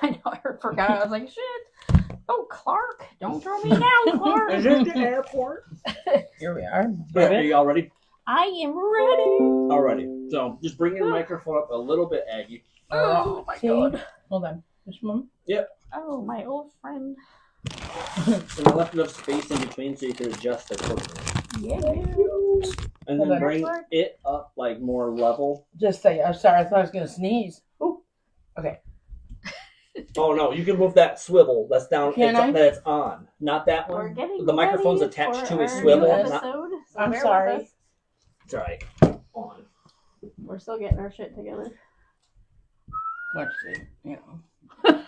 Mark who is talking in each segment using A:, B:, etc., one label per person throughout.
A: I know, I forgot. I was like, shit. Oh, Clark, don't throw me down, Clark.
B: Is it the airport?
C: Here we are.
B: Are you all ready?
A: I am ready.
B: Alrighty. So just bring your microphone up a little bit, Aggie.
A: Oh my
C: See?
A: god.
C: Hold on. Just a moment.
A: Oh, my old friend.
B: And I left enough space in between so you can adjust accordingly.
A: Yeah.
B: And
C: Hold
B: then
C: on.
B: bring it up like more level.
C: Just say, I'm sorry, I thought I was going to sneeze. Ooh. Okay.
B: Oh no, you can move that swivel that's down
C: Can I?
B: that it's on. Not that
A: We're
B: one.
A: getting
B: The microphone's
A: ready
B: attached
A: for
B: to a
A: our
B: swivel.
A: new
B: Not,
A: episode, so
C: I'm
A: bear with
C: sorry.
A: us.
B: it's alright. On.
A: We're still getting our shit together.
C: Watch this. You know.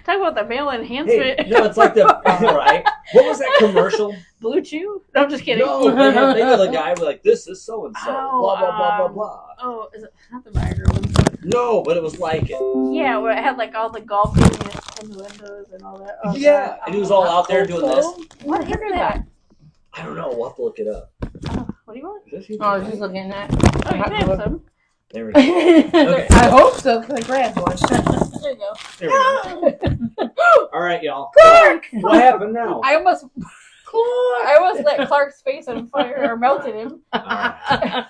A: Talk about the veil enhancement.
B: Hey, no, it's like the right. What was that commercial?
A: Blue Chew? No, I'm just kidding.
B: No, they had the guy was like, "This is so and so."
A: Oh,
B: Blah blah blah blah blah.
A: Oh, is it not the Viagra one?
B: No, but it was like it.
A: Yeah, where it had like all the golf units and the windows and all that. Oh,
B: Yeah,
A: God.
B: and he was all out there doing this.
A: What is that?
B: I don't know. We'll have to look it up.
A: Oh, what do you want?
B: Is this
C: Oh, I was just looking at
A: Oh, you can have some.
B: There we go. Okay.
C: I hope so, because I grabbed one.
A: There you go.
B: There we go. All right, y'all.
C: Clark!
B: What happened now?
A: I almost
C: Clark!
A: lit Clark's face on fire or melted him.
B: All right.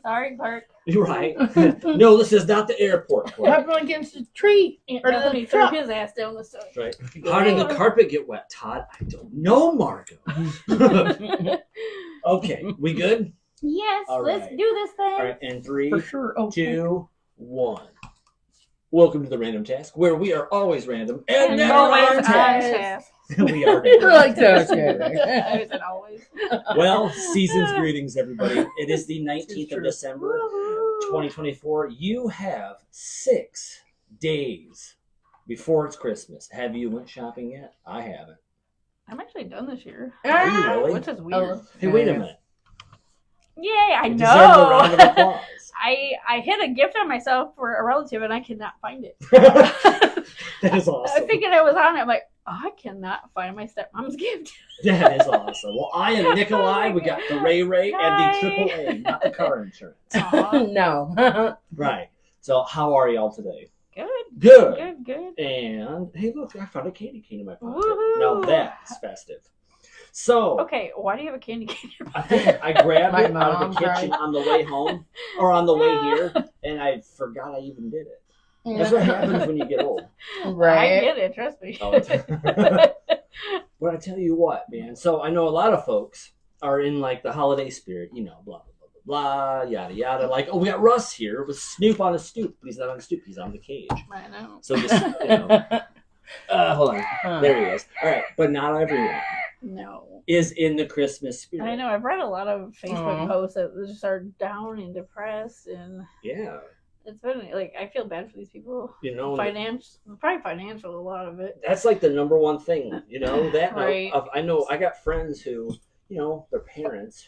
A: Sorry, Clark.
B: You're right. No, this is not the airport.
C: What happened against the tree?
A: Or
C: the
A: then he threw
C: truck.
A: his ass down the stairs.
B: Right. How did the carpet get wet, Todd? I don't know, Margo. Okay, we good?
A: Yes,
B: All
A: let's
B: right.
A: do this thing.
B: All right, and 3,
C: For sure. Oh,
B: 2, 1. Welcome to the Random Task, where we are always random and
A: And
B: never
A: always
B: on
A: on
B: task.
A: task.
B: We are
C: We're like
B: random.
C: that.
A: I said always.
B: Well, season's greetings, everybody. It is the 19th of
C: true.
B: December,
A: Woohoo.
B: 2024. You have 6 days before it's Christmas. Have you went shopping yet? I haven't.
A: I'm actually done this year.
B: Are you really?
A: Which is weird.
B: Hey, wait a minute.
A: Yay, I
B: You deserve a round of
A: know.
B: applause.
A: I hit a gift on myself for a relative and I cannot find it.
B: That is awesome.
A: I figured I was on it. I'm like, I cannot find my stepmom's gift.
B: That is awesome. Well, I am Nikolai. We got the Ray Ray and
A: Hi.
B: the AAA, not the car insurance.
A: Aw,
C: No.
B: Right. So, how are y'all today?
A: good,
B: Good.
A: good.
B: And hey, look, I found a candy cane in my pocket.
A: Woohoo.
B: Now that's festive. So,
A: Okay, why do you have a candy cane in your
B: I
A: pocket?
B: think I grabbed
C: My
B: it out of
C: mom
B: the kitchen
C: tried.
B: on the way home or on the way here, and I forgot I even did it. That's what happens when you get old.
A: I
C: Right.
A: get it, trust me.
B: Oh, but I tell you what, man. So I know a lot of folks are in like the holiday spirit, you know, blah, blah, blah, blah, yada, yada. Like, oh, we got Russ here with Snoop on a stoop, but he's not on a stoop, he's on the cage.
A: I know.
B: So just, you know, hold on.
C: Huh.
B: There he is. All right. But not everyone
A: No.
B: is in the Christmas spirit.
A: I know. I've read a lot of Facebook
C: Aw.
A: posts that just are down and depressed, and
B: Yeah.
A: it's been like I feel bad for these people.
B: You know,
A: Probably financial. A lot of it.
B: that's like the number one thing, you know, that
A: Right.
B: I know I got friends who, you know, their parents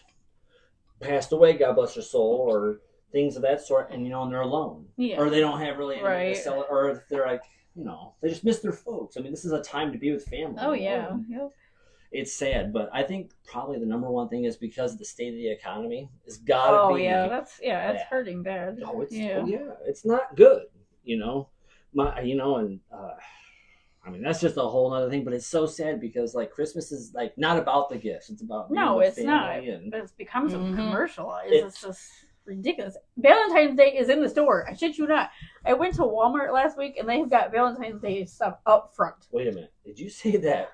B: passed away, God bless their soul, or things of that sort, and, you know, and they're alone.
A: Yeah.
B: Or they don't have really anything
A: Right.
B: to sell, or if they're like, you know, they just miss their folks. I mean, this is a time to be with family.
A: Oh
B: you
A: yeah.
B: know?
A: Yep.
B: It's sad, but I think probably the number one thing is because the state of the economy has got to
A: Oh
B: be.
A: yeah. It's
B: Yeah.
A: hurting bad.
B: Oh, it's
A: yeah.
B: it's not good, you know. And I mean that's just a whole other thing. But it's so sad because like Christmas is like not about the gifts; it's about being
A: No,
B: with
A: it's not.
B: family and
A: But it's become so
C: Mhm.
A: commercialized.
B: It's-
A: It's just ridiculous. Valentine's Day is in the store. I shit you not. I went to Walmart last week and they've got Valentine's Day stuff up front.
B: Wait a minute, did you say that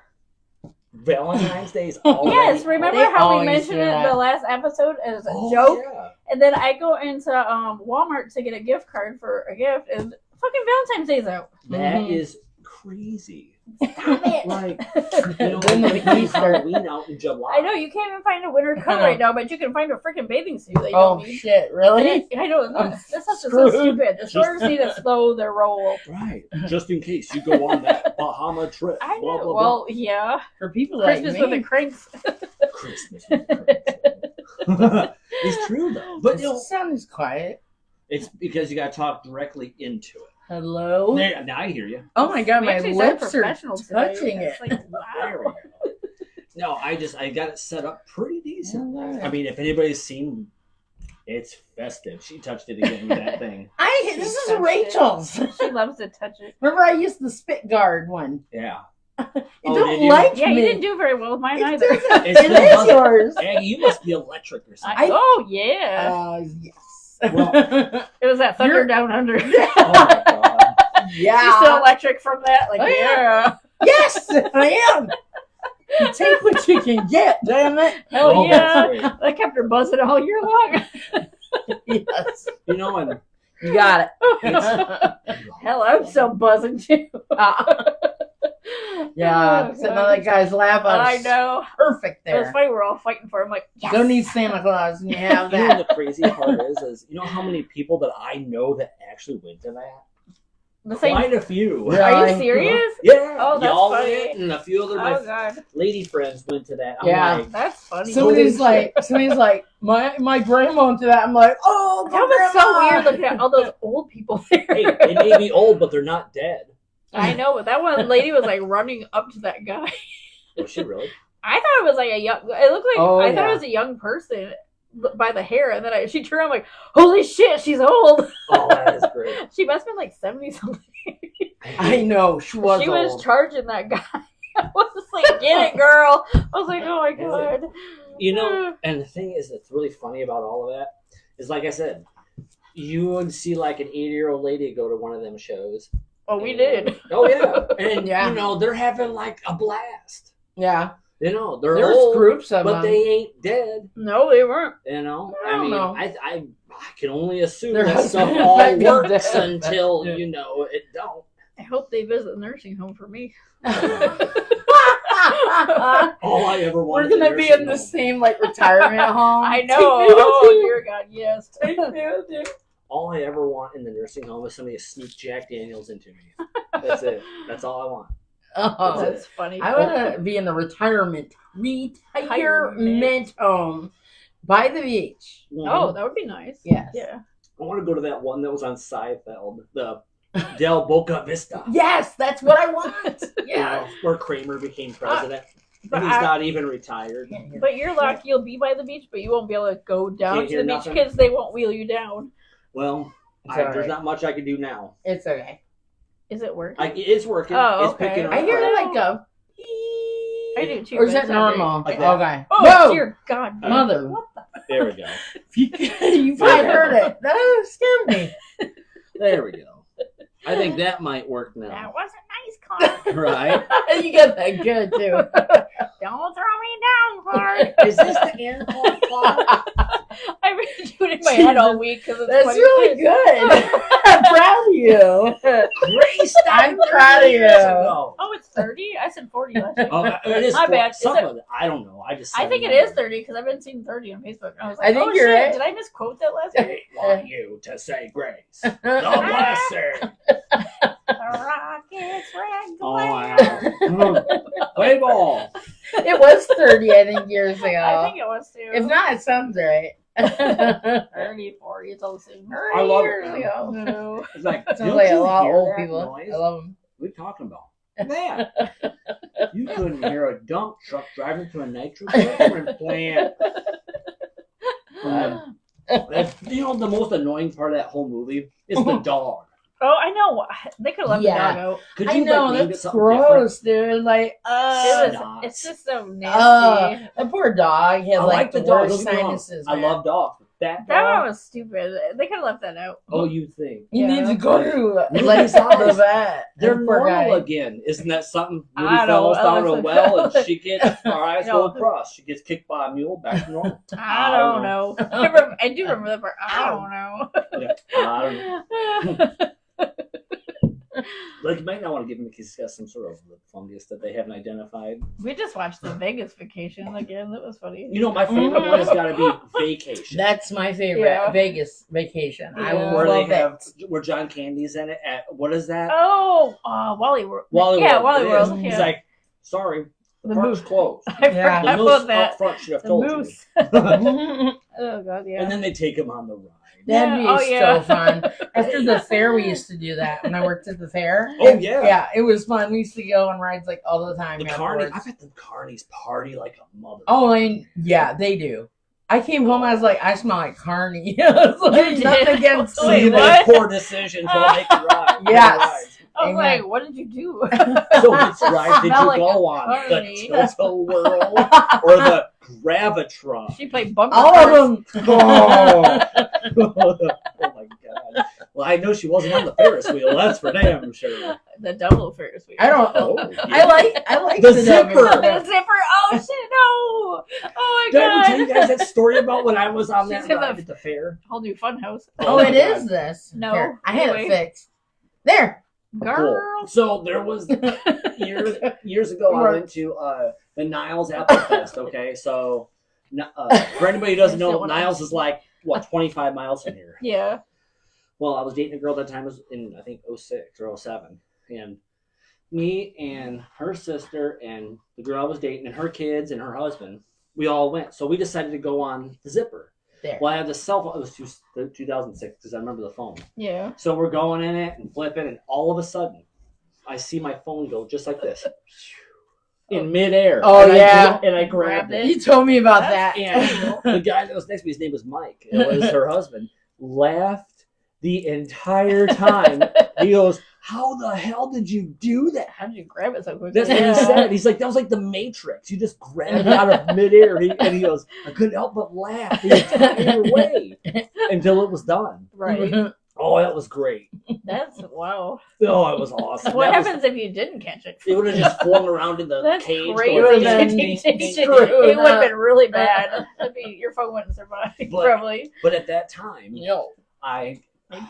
B: Valentine's Day is already?
A: Yes, remember
C: They
A: how we
C: always
A: mentioned
C: do
A: it in
C: that.
A: the last episode as a
B: Oh,
A: joke?
B: Yeah.
A: And then I go into Walmart to get a gift card for a gift, and fucking Valentine's Day's out.
B: That
C: Mhm.
B: is crazy.
A: Stop it.
B: Like you know,
C: Then
B: like
C: the
B: we
C: Easter.
B: Halloween out in July.
A: I know you can't even find a winter coat
C: know.
A: right now, but you can find a freaking bathing suit that you
C: Oh,
A: don't need.
C: shit. Really?
A: I know.
C: I'm
A: That's just so
C: screwed.
A: stupid. The stores need to slow their roll.
B: Right, just in case you go on that Bahama trip.
A: I know.
B: Blah, blah, blah.
A: Well, yeah.
C: For people like
A: Christmas
C: me.
A: with the cranks.
B: Christmas. with Christmas. It's true though, but you
C: The
B: know,
C: sound is quiet.
B: it's because you got to talk directly into it.
C: Hello?
B: There, now I hear you.
C: Oh my god,
A: We
C: my
A: actually sound
C: lips are
A: professional today.
C: touching it.
A: It's like,
B: There
A: wow.
B: we go. No, I got it set up pretty decent.
C: Alright.
B: I mean, if anybody's seen It's festive. She touched it again with that thing.
C: This is
A: touched
C: Rachel's.
A: She loves to touch it.
C: Remember, I used the spit guard one.
B: Yeah.
C: You
B: Oh,
C: don't
B: did you?
C: like
A: Yeah,
C: me.
A: you didn't do very well with mine
C: It
A: either.
C: doesn't-
B: It's
C: it
B: still
C: is
B: buzzing.
C: yours.
B: Aggie, you must be electric or something.
A: Oh yeah,
C: Yes.
A: it was that Thunder
C: You're-
A: Down Under.
B: Oh my god.
C: Yeah.
A: She's still electric from that. Like
C: Oh, yeah.
A: yeah.
C: Yes, I am. You take what you can get, damn it.
A: Hell
B: Oh,
A: yeah.
B: that's great.
A: That kept her buzzing all year long.
C: Yes.
B: You know, and
C: You got
A: Hell, I'm still buzzing too.
C: it. Yeah.
A: Oh,
C: Sitting on
A: God.
C: that guy's lap.
A: I know.
C: Perfect
A: It was
C: there.
A: funny. We're all fighting for him. Like, yes.
C: Don't need Santa Claus and you have
B: you know
C: that.
B: the crazy part is you know how many people that I know that actually went to that?
A: the same.
B: Quite a few.
C: Yeah.
A: Are you
C: I-
A: serious?
B: Yeah.
A: Oh, that's
B: y'all
A: funny.
B: went, and a few other
A: Oh
B: my
A: god,
B: lady friends went to that. I'm
C: Yeah.
B: like,
A: that's funny.
C: Somebody's like, my grandma went to that. I'm like, oh,
A: that was so weird looking at all those old people there.
B: hey, they may be old, but they're not dead.
A: I know, but that one lady was like running up to that guy.
B: Was she really?
A: I thought it was like a young. It looked like
C: Oh,
A: I thought
C: yeah.
A: it was a young person by the hair, and then she turned around like, "Holy shit, she's old."
B: Oh, that is great.
A: She must have been like 70 something.
C: I know she was
A: She
C: old.
A: was charging that guy. I was just like, "Get it, girl!" I was like, "Oh my god."
B: You know, and the thing is that's really funny about all of that is, like I said, you would see like an 80-year-old lady go to one of them shows.
A: Oh, we did.
B: Oh yeah, and
C: Yeah.
B: you know they're having like a blast.
C: Yeah.
B: You know they're
C: There's
B: old,
C: groups of
B: but
C: them.
B: they ain't dead.
A: No, they weren't.
B: You know,
C: I don't know.
B: I can only assume
C: Their
B: that stuff
C: husband
B: all
C: might be
B: works
C: dead.
B: until
C: Yeah.
B: you know it don't.
A: I hope they visit the nursing home for me.
B: All I ever
C: We're
B: wanted.
C: gonna be in the same like retirement home.
A: I know.
C: Take me with
A: Oh
C: you.
A: dear God, yes.
C: Take me with you.
B: All I ever want in the nursing home is somebody to sneak Jack Daniels into me. That's it. That's all I want.
C: Oh,
A: That's funny.
C: I want to be in the retirement home by the beach.
A: Oh, that would be nice.
C: Yes.
A: Yeah.
B: I want to go to that one that was on Seinfeld, the Del Boca Vista.
C: Yes, that's what I want.
B: You know,
C: Yeah.
B: where Kramer became president.
A: But
B: and he's not even retired.
A: But you're lucky you'll be by the beach, but you won't be able to go down
B: Can't
A: to
B: hear
A: the beach
B: nothing?
A: because they won't wheel you down.
B: Well,
C: It's all
B: there's
C: right.
B: not much I can do now.
C: It's okay.
A: Is it working?
B: It's working.
A: Oh,
B: It's
A: okay.
B: picking up.
C: I hear
A: Alright.
C: like a.
A: I do too.
C: Or is
A: but
C: that
A: it's not
C: normal?
B: Like that.
C: Okay.
A: Oh,
C: Whoa,
A: dear God. dude.
C: mother!
A: What the?
B: There we go.
C: You probably heard it. That scared me.
B: There we go. I think that might work now.
A: That was a nice car.
B: Right?
C: You got that good too.
A: Don't throw me down, Clark.
B: Is this the air clock?
A: I've been doing it in my head all week because it's
C: That's
A: funny.
C: really good. I'm proud of you.
B: Grace,
C: I'm proud of you.
A: Oh, it's 30? I said 40 last week.
B: Oh, it is.
A: My bad. Is
B: Some
A: it-
B: of it. I don't know. I just.
A: I
B: said
A: think it
B: number.
A: is 30 because I've been seeing 30 on Facebook. And I was like,
C: I think
A: oh,
C: you're
A: shit.
C: right.
A: Did I misquote that last week?
B: I want you to say grace. God bless her.
A: The rocket's red
B: Oh,
A: glare.
B: wow. Play ball.
C: It was 30, I think, years ago.
A: I think it was too.
C: If not, it sounds right.
A: 30, 40, it's all the same.
B: I love it,
C: Years
B: man.
C: ago.
A: No.
B: It's like,
C: Sounds
B: don't
C: like a
B: you
C: lot of
B: hear
C: old
B: that
C: people.
B: noise?
C: I love them.
B: What are you talking about? Man, you couldn't hear a dump truck driving through a nitrogen plant. That's, you know, the most annoying part of that whole movie is the dog.
A: Oh, I know. They could have left
C: Yeah.
A: the dog out.
B: Could
C: I
B: you
C: know,
B: like, named it
C: that's
B: something
C: gross, dude. Like,
A: It was,
B: Stop.
A: it's just so nasty.
C: that poor dog. He had
B: I
C: like
B: like
C: the
B: the dog.
C: worst
B: Don't get me wrong.
C: sinuses.
B: I
C: man.
B: love dogs. But that
A: That
B: dog.
A: one was stupid. They could have left that out.
B: Oh, you think
C: You
A: Yeah.
C: need to go to
B: Look
C: like
B: at his eyes.
C: the vet.
B: they're
C: That poor
B: normal
C: guy.
B: again? Isn't that something?
A: I
B: Woody
A: don't
B: falls
A: know.
B: down a well and she gets her eyes
A: No.
B: go across. She gets kicked by a mule back to normal.
A: I don't know. I do remember that part. I don't know.
B: I don't know. Like, you might not want to give him because he's got some sort of fungus that they haven't identified.
A: We just watched the Vegas vacation again. That was funny.
B: You know, my favorite one has got to be Vacation.
C: That's my favorite.
A: Yeah.
C: Vegas vacation. I
A: Yeah.
B: where
C: love
B: they have
C: it.
B: where John Candy's in it. At what is that?
A: Oh, Wally World. Yeah, Wally
B: it
A: World.
B: is.
A: Yeah.
B: He's like, sorry, the
A: The
B: park's
A: moose.
B: closed.
A: I
C: Yeah.
A: forgot
B: The
A: about
B: moose
A: that.
B: up front should have
A: The
B: told
A: moose.
B: me.
A: Oh god, yeah.
B: And then they take him on the ride.
C: That'd be
A: Yeah, oh,
C: so
A: yeah.
C: fun. After the fair, we used to do that when I worked at the fair.
B: Oh, yeah.
C: Yeah, it was fun. We used to go on rides like all the time.
B: The carny,
C: afterwards.
B: I bet the carnies party like a mother.
C: Oh, and yeah, they do. I came home. I was like, I smell like carny. I was like,
A: You
C: nothing
A: did?
C: against
B: So
A: Wait,
B: you
C: you.
A: what?
B: make poor decisions while making rides.
C: Yes.
A: I was
C: Amen.
A: like, what did you do?
B: So which ride did you
A: Smell like
B: go
A: a
B: on?
A: carny.
B: The Tilt-O Whirl or the Gravitron?
A: She played bumper
C: All
A: cars.
C: of them.
B: Oh. Oh my god. Well, I know she wasn't on the Ferris wheel. That's for damn sure.
A: The double Ferris wheel.
C: I don't.
B: Oh,
C: I like
B: The
C: the
B: zipper.
C: double.
A: The zipper. Oh shit! No. Oh
B: Did I
A: my
B: ever tell you
A: god.
B: guys that story about when I was on
A: She's
B: that
A: gonna-
B: ride at the fair?
A: Whole new fun house.
C: Oh,
B: my
C: it is
B: God.
C: this.
A: No.
C: Here, I had
A: Anyway.
C: it fixed. There.
A: Girl.
B: Cool. So there was years ago I went to the Niles Apple Fest. Okay, so for anybody who doesn't know,
A: Still
B: Niles is like what 25 miles from here.
A: Yeah.
B: Well, I was dating a girl at that time. It was in I think 06 or 07, and me and her sister and the girl I was dating and her kids and her husband, we all went. So we decided to go on the Zipper.
C: There.
B: Well, I had the cell phone. It was 2006 because I remember the phone.
A: Yeah.
B: So we're going in it and flipping, and all of a sudden, I see my phone go just like this in midair.
C: Oh,
B: and
C: yeah.
B: I grabbed
A: Grabbed
B: it.
C: You told me about that.
B: And the guy that was next to me, his name was Mike. It was her husband. Laughed the entire time. He goes, "How the hell did you do that?"
A: How did you grab it so quickly?
B: That's what he said. He's like, "That was like the Matrix. You just grabbed it out of midair." And he goes, "I couldn't help but laugh the entire way until it was done."
A: Right.
B: Oh, that was great.
A: That's wow.
B: Oh, it was awesome.
A: What
B: That was-
A: happens if you didn't catch it?
B: It would have just flung around in the
A: That's
B: cage.
A: crazy.
B: going,
C: It would've been
B: ding, ding, ding.
C: screwed
A: It would have
C: up.
A: been really bad. That'd be, your phone wouldn't survive.
B: But-
A: Probably.
B: But at that time,
C: No.
B: I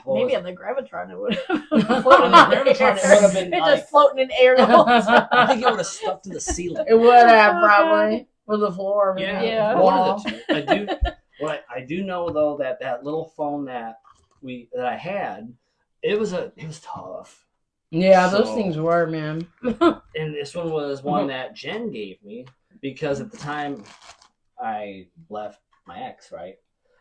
A: Maybe on the Gravitron it would have
B: On
A: floated
B: the
A: in the
B: Gravitron, it
A: air.
B: would have been
A: It's
B: like-
A: just floating in air. the whole time.
B: I think it would have stuck to the ceiling.
C: It would have probably with the floor.
A: Yeah.
B: One
C: Wall.
B: of the two. I do know though that little phone that I had, it was tough.
C: Yeah, those
B: So-
C: things were, man.
B: And this one was one that Jen gave me because at the time I left my ex, right?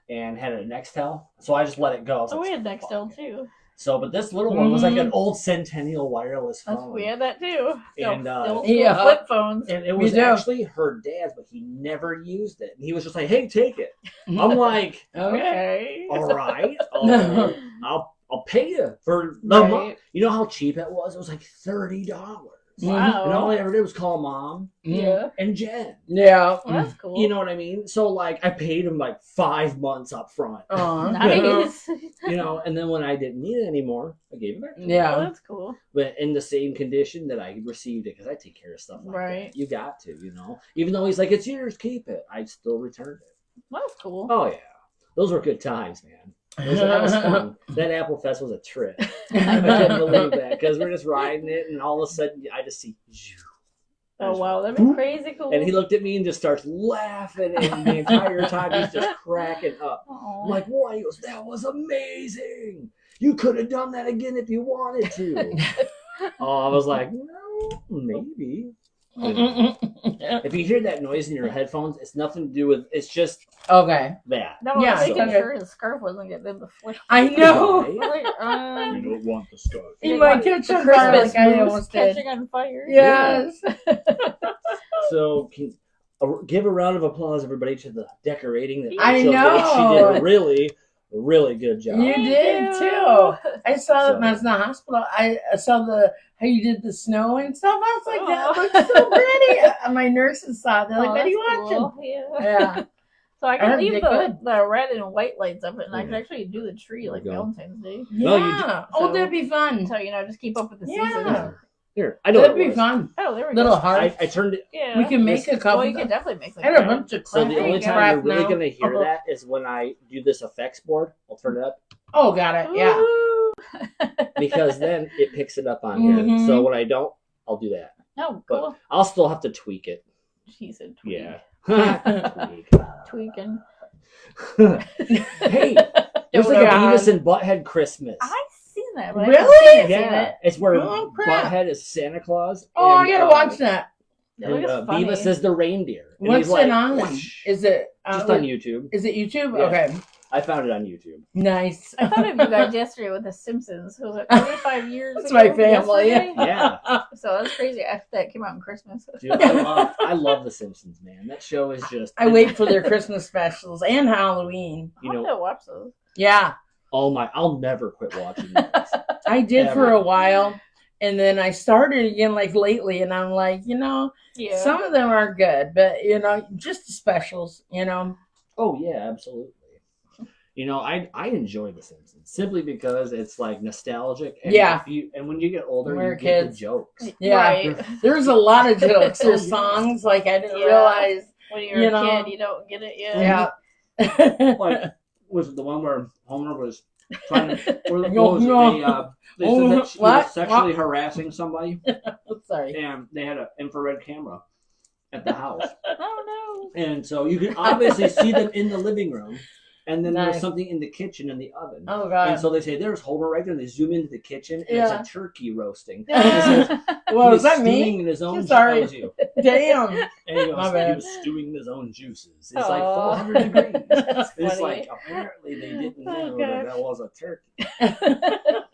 B: And had a Nextel. So I just let it go. I was
A: Oh,
B: like,
A: we had
B: "Fuck
A: Nextel
B: it."
A: too.
B: So, but this little one was like an old Centennial wireless
A: That's,
B: phone.
A: we had that too.
B: And,
A: The old
C: yeah.
A: flip phones.
B: And it
C: Me
B: was
C: too.
B: actually her dad's, but he never used it. And he was just like, "Hey, take it." I'm like,
C: Okay.
B: "All right, I'll pay you for the month."
A: Right.
B: You know how cheap it was? It was like $30.
A: Wow.
B: And all I ever did was call Mom
A: Yeah.
B: and Jen.
C: Yeah.
A: Well, that's cool.
B: You know what I mean? So like, I paid him like 5 months up front.
A: Nice.
B: You know, and then when I didn't need it anymore, I gave it back to him.
C: Yeah.
A: Well, that's cool.
B: But in the same condition that I received it, because I take care of stuff like
A: Right.
B: that. You got to, you know. Even though he's like, "It's yours, keep it," I still returned it.
A: Well, that's cool.
B: Oh yeah, those were good times, man. That was fun. That Apple Fest was a trip. I couldn't believe that because we're just riding it, and all of a sudden I just see.
A: Oh, wow. That'd be crazy cool.
B: And he looked at me and just starts laughing, and the entire time he's just cracking up.
A: Aw.
B: I'm like, "What?" He goes, "That was amazing. You could have done that again if you wanted to." Oh, I was like, "No, maybe." If you hear that noise in your headphones, it's nothing to do with. It's just
C: Okay.
B: that.
A: No,
C: Yeah,
A: I was making
C: so-
A: sure his scarf wasn't getting in the flesh.
C: I know.
B: Right?
A: Like,
B: don't want the stuff.
C: You might catch
A: the
C: on fire
A: Christmas
C: like I
A: moose
C: almost did.
A: catching on fire.
C: Yes.
B: So, give a round of applause, everybody, to the decorating that
C: I
B: Rachel did. She did
C: know.
B: a really good job.
C: You
A: Thank
C: did
A: you.
C: too. I saw
B: So-
C: that when I was in the hospital. I saw how you did the snow and stuff. I was like, that
A: Aw.
C: looks so pretty. My nurses saw it. They're like,
A: Oh,
C: what are you
A: that's
C: watching?
A: cool. Yeah.
C: Yeah.
A: So I
C: I
A: can
C: heard
A: leave
C: they
A: the,
C: could.
A: the red and white lights up, and I can
B: Mhm.
A: actually do the tree like
B: There you go.
A: Valentine's Day.
B: No, you
C: Yeah.
A: So-
C: Oh, that'd be fun.
A: So, just keep up with the
C: Yeah.
A: season.
B: Here, I know
C: That'd
B: what it
C: be
B: was.
C: fun.
A: Oh, there we
C: Little
A: go.
C: heart.
B: I turned it.
A: Yeah.
C: We can make a couple.
A: Well, you can definitely make
C: I had a
A: them.
C: bunch of
B: So
C: crap.
B: the only time
C: crap
B: you're really
C: now.
B: going to hear that is when I do this effects board. I'll turn it up
C: Oh, got it. Yeah.
A: Ooh.
B: because then it picks it up on here.
C: Mhm.
B: So when I don't, I'll do that.
A: Oh,
B: But
A: cool.
B: I'll still have to tweak it.
A: She said tweak.
B: Yeah. Tweak.
A: Tweaking.
B: Hey, there's like a
C: God.
B: Beavis and Butthead Christmas.
A: I've seen that, but I
C: Really?
A: haven't seen it.
B: Yeah, it's where
C: Oh, crap.
B: Butthead is Santa Claus.
C: Oh, I
B: and,
C: gotta watch that.
A: It
B: And
A: looks funny.
B: Beavis is the reindeer. And
C: What's
B: he's like,
C: it on?
B: "Whoosh."
C: Is it
B: Just on YouTube.
C: Is it YouTube?
B: Yeah.
C: Okay.
B: I found it on YouTube.
C: Nice.
A: I thought of you guys yesterday with The Simpsons. It was like 45 years
C: That's
A: ago.
C: my family.
A: Yesterday.
B: Yeah.
A: So that's crazy. After that came out on Christmas.
B: Dude, I love The Simpsons, man. That show is just.
C: I wait for their Christmas specials and Halloween.
A: I have to watch those.
C: Yeah,
B: I'll never quit watching these.
C: I did for
B: Ever.
C: a while. And then I started again like lately. And I'm like,
A: Yeah.
C: some of them are good. But, just the specials,
B: Oh, yeah, absolutely. I enjoy The Simpsons simply because it's like nostalgic. And
C: Yeah.
B: and when you get older,
C: We're
B: you get the
C: kids.
B: jokes.
C: Yeah.
A: Right.
C: There's a lot of jokes. There's songs like I didn't
A: Yeah.
C: realize.
A: When you're a kid, you don't get it yet.
C: Yeah.
B: Like, was it the one where Homer was trying to. Or
C: No,
B: was it
C: no.
B: they said that she
C: What?
B: was sexually harassing somebody,
C: Sorry.
B: and they had an infrared camera at the house.
A: Oh
B: And so you can obviously see them in the living room. And then there's
C: Nice.
B: something in the kitchen in the oven.
C: Oh,
B: And
C: God.
B: so they say, there's Homer right there. And they zoom into the kitchen, and
C: Yeah.
B: it's a turkey roasting.
A: no.
C: What
B: He
C: was that
B: stewing
C: me?
B: in his own
C: Sorry.
B: That was you.
C: Damn.
B: And he goes,
C: My
B: he
C: bad.
B: was stewing in his own juices. It's
A: Aw.
B: like 400 degrees.
A: That's
B: It's
A: funny.
B: like, apparently they didn't know
A: Oh,
B: that
A: gosh.
B: that was a turkey.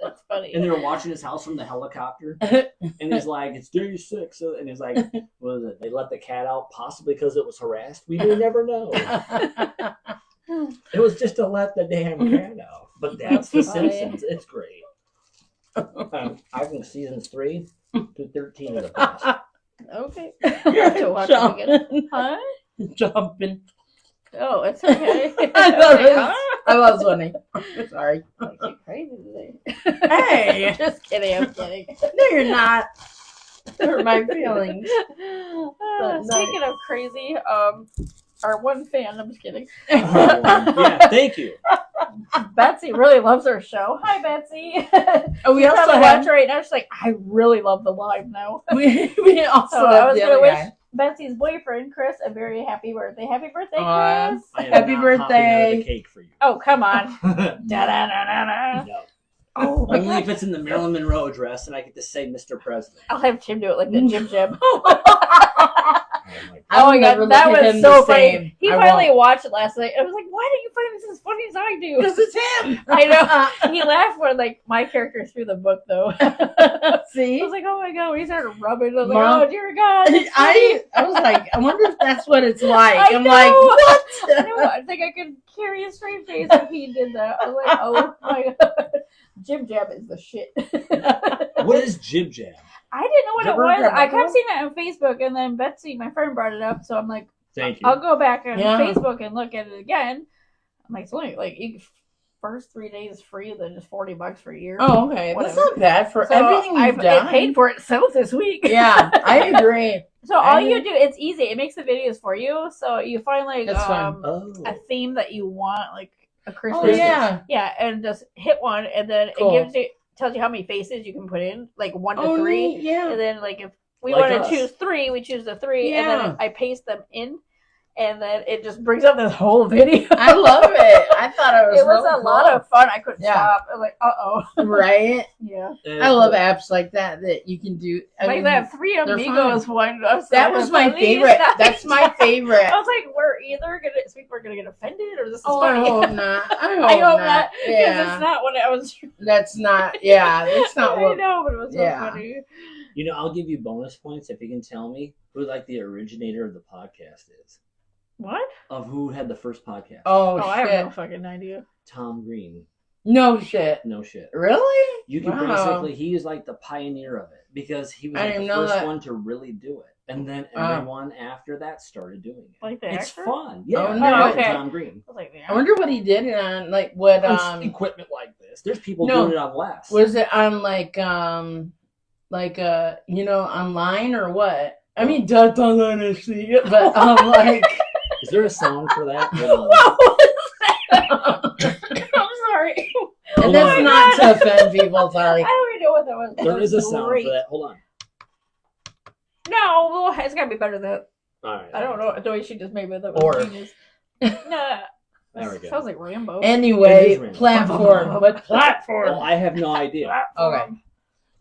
A: That's funny.
B: And they were watching his house from the helicopter. And he's like, it's day 6. And he's like, what is it? They let the cat out possibly because it was harassed. We may never know. It was just to let the damn cat out. But that's The
A: Funny.
B: Simpsons. It's great. I think seasons 3 to 13 are the best.
A: Okay. I have to watch it again. Huh?
C: Jumping.
A: Oh, it's okay.
C: I thought it was-
A: Huh?
C: I was funny. Sorry.
A: Like, you're crazy today.
C: Hey.
A: Just kidding. I'm kidding.
C: No, you're not. Hurt my feelings. But
A: Speaking of crazy, our one fan, I'm just kidding.
B: Yeah, thank you.
A: Betsy really loves our show. Hi, Betsy.
C: Oh, we
A: She's
C: also
A: probably
C: have
A: watching right now. She's like, I really love the live now.
C: we also
A: So I
C: have
A: was
C: the
A: gonna
C: other
A: wish
C: guy.
A: Betsy's boyfriend Chris a very happy birthday. Happy birthday,
C: Aw.
A: Chris!
B: I am
C: Happy
B: not
C: birthday.
B: popping out of the cake for you.
A: Oh, come on.
B: No.
A: Da-da-da-da-da. Oh, my
B: Only
A: God.
B: if it's in the Marilyn Monroe dress and I get to say Mr. President.
A: I'll have Tim do it like the Jim Jim.
B: Oh my
C: I
A: Oh
C: will
A: my
C: never
A: God, that
C: look at
A: was
C: him
A: so
C: the
A: funny.
C: same.
A: He
C: I
A: finally
C: won't.
A: watched it last night. I was like, why don't you find this as funny as I do?
C: Because it's him.
A: I know. He laughed when like my character threw the book though. I
C: See?
A: was like, oh my God, when he started rubbing, I was like,
C: Mom,
A: oh dear God. it's funny.
C: I was like, I wonder if that's what it's like.
A: I
C: I'm
A: know.
C: like, what?
A: I know. I think I could carry a straight face if he did that. I was like, oh my God. Jim Jab is the shit.
B: What is Jib Jab?
A: I didn't know what it
C: Jibber
A: was.
C: jabber
A: I kept
C: jabber?
A: seeing it on Facebook, and then Betsy, my friend, brought it up. So I'm like,
B: Thank you.
A: I'll go back on
C: Yeah.
A: Facebook and look at it again. I'm like, it's only like first 3 days free, then just $40 for a year.
C: Oh, okay. That's
A: Whatever.
C: not bad for
A: So
C: everything you've
A: It
C: done.
A: paid for itself this week.
C: Yeah, I agree.
A: So all
C: I
A: you
C: agree.
A: do, it's easy. It makes the videos for you. So you find like
C: That's fun.
B: Oh.
A: a theme that you want, like a Christmas.
C: Oh, yeah.
A: Yeah, and just hit one, and then
C: Cool.
A: it tells you how many faces you can put in, like 1 to
C: Oh,
A: 3.
C: neat, yeah.
A: And then like if we
B: Like
A: want
B: us.
A: to choose 3, we choose the 3, and
C: Yeah.
A: then I paste them in, and then it just brings up this whole video.
C: I love it. I thought it was
A: It was
C: so
A: a lot of fun. I couldn't
C: Yeah.
A: stop. I was like,
C: cool. Right?
A: yeah.
C: I love apps like that you can do. I
A: Like
C: mean,
A: that Three
C: they're
A: Amigos one. I was
C: that
A: so
C: was my
A: funny.
C: favorite. That's my favorite.
A: I was like, we're either gonna get offended, or this is
C: Oh, I
A: funny.
C: hope not. I hope,
A: I hope
C: not.
A: not. Because
C: Yeah,
A: it's not what I was.
C: that's not. Yeah, that's not
A: I
C: what.
A: know, but it was so
C: Yeah.
A: funny.
B: You know, I'll give you bonus points if you can tell me who like the originator of the podcast is.
A: What?
B: Of who had the first podcast.
C: Oh,
A: I
C: shit!
A: have no fucking idea.
B: Tom Green.
C: No shit.
B: No shit.
C: Really?
B: You can
C: Wow.
B: basically, he is like the pioneer of it because he was
C: I
B: like
C: didn't
B: the
C: know
B: first
C: that.
B: one to really do it. And then everyone after that started doing it.
A: Like the
B: It's
A: actor?
B: fun. Yeah,
C: Oh,
B: yeah,
A: okay.
B: Tom Green.
A: I was like, yeah.
C: I wonder what he did on like what
B: On equipment like this. There's people
C: No.
B: doing it on less.
C: was it on like online or what? I mean, don't honestly, but like.
B: Is there a song for that?
A: I'm sorry.
C: And
B: Hold
C: that's
B: on.
C: not to offend people, sorry.
A: I don't even know what that was. It
B: There
A: was
B: is a sound
A: great.
B: for that. Hold on.
A: No, well, it's gotta be better than that.
B: All right.
A: I don't know the way she just made it. That was
C: Or-
A: genius. Nah.
B: There we go.
A: Sounds like Rambo.
B: It
C: Anyway,
B: is random.
C: platform. What
B: Well,
C: platform?
B: I have no idea.
A: Platform.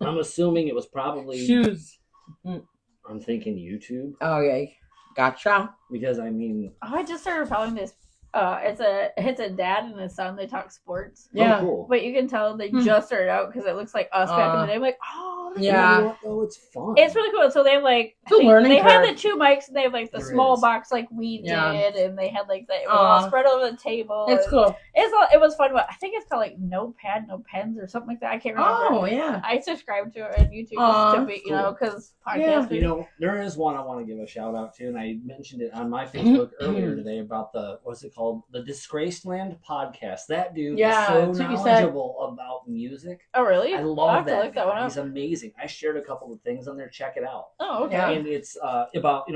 B: I'm assuming it was probably.
C: Shoes.
B: I'm thinking YouTube
C: Okay. Gotcha.
B: because I mean,
A: Oh, I just started following this it's a dad and his son. They talk sports,
C: Yeah.
B: Oh, cool.
A: but you can tell they just started out because it looks like us back in the day. I'm like, oh, this is
C: Yeah.
B: You know what, though? It's fun.
A: It's really cool. So they have like
C: It's a learning
A: they had
C: curve.
A: the 2 mics and they have like the
B: There
A: small
B: is.
A: box like we
C: Yeah.
A: did, and they had like it was all spread over the table.
C: It's cool.
A: It was fun. But I think it's called like No Pad, No Pens or something like that. I can't remember.
C: Oh, yeah.
A: I subscribed to it on YouTube
C: Aw,
A: to be, because
C: Yeah.
A: podcasting.
B: You know, there is one I want to give a shout out to, and I mentioned it on my Facebook earlier today about what's it called? The Disgraced Land podcast. That dude
C: Yeah,
B: is so
C: that's what you said.
B: knowledgeable about music.
A: Oh, really?
B: I
A: I'll
B: love
A: have to
B: that.
A: look that one
B: guy.
A: up.
B: He's amazing. I shared a couple of things on there. Check it out.
A: Oh, okay.
C: Yeah.
B: And it's about,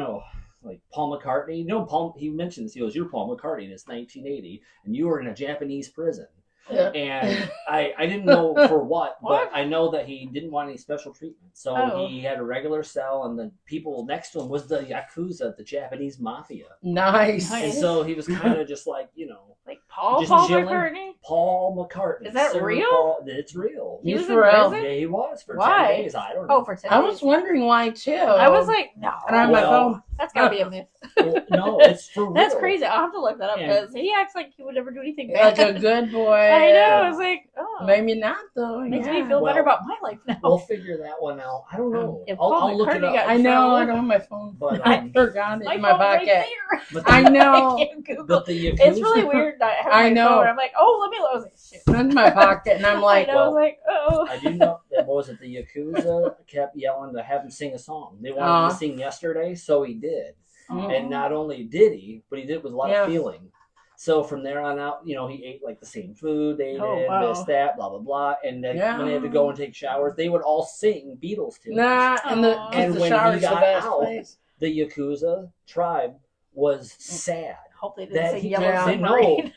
B: like Paul McCartney. You know, Paul, he mentioned this. He goes, "You're Paul McCartney, and it's 1980, and you were in a Japanese prison."
C: Yeah.
B: And I didn't know for what,
A: What?
B: but I know that he didn't want any special treatment. So
A: Oh.
B: he had a regular cell, and the people next to him was the Yakuza, the Japanese mafia.
C: Nice.
A: Nice.
B: And so he was kind of just like,
A: Like Paul
B: Just
A: Paul
B: chilling.
A: McCartney?
B: Paul McCartney.
A: Is that
B: Sir
A: real?
B: Paul, it's real.
A: He
C: He's
A: was
C: for
A: in
C: real.
A: prison?
B: Yeah, he was for
A: Why?
B: 10 days. I don't know.
A: Oh, for 10
C: I
A: days.
C: was wondering why, too.
A: I was like, no.
C: And I'm like,
B: Well,
C: oh,
A: That's gotta be a myth.
B: Well, no, it's for real.
A: That's crazy. I'll have to look that up
B: And-
A: because he acts like he would never do anything bad.
C: like a good boy.
A: I know. It's like, oh,
C: Maybe not, though.
A: makes
C: Yeah.
A: me feel better
B: Well,
A: about my life now.
B: We'll figure that one out. I don't know.
A: If
B: I'll
A: Paul
B: look it
A: McCartney
B: up.
A: got-
C: I know. I
A: trouble.
C: don't have my phone.
B: But,
C: I forgot it
A: my
C: in my
A: phone's right
C: pocket.
A: there.
B: but the,
C: I know.
A: I can't Google.
B: but the Yakuza,
A: It's really weird not having
C: I
A: my
C: know.
A: phone. I'm like, oh, let me. I was like, shit.
C: It's in my pocket, and I'm like,
A: I know, I was like, oh.
B: I do know that was it. The Yakuza kept yelling to have him sing a song. They wanted him to sing yesterday, so he did.
C: Mhm.
B: And not only did he, but he did it with a lot
C: Yeah.
B: of feeling. So from there on out, he ate like the same food they
A: Oh,
B: did,
A: wow.
B: this, that, blah, blah, blah. And then
C: Yeah.
B: when they had to go and take showers, they would all sing Beatles tunes.
C: nah, and the,
A: Aw.
B: And
C: the
B: when he
C: shower's the
B: got
C: best
B: out,
C: place.
B: The Yakuza tribe was sad.
A: Hope they didn't
B: That
A: say
B: he-
A: Yellow
C: Yeah.
A: Submarine.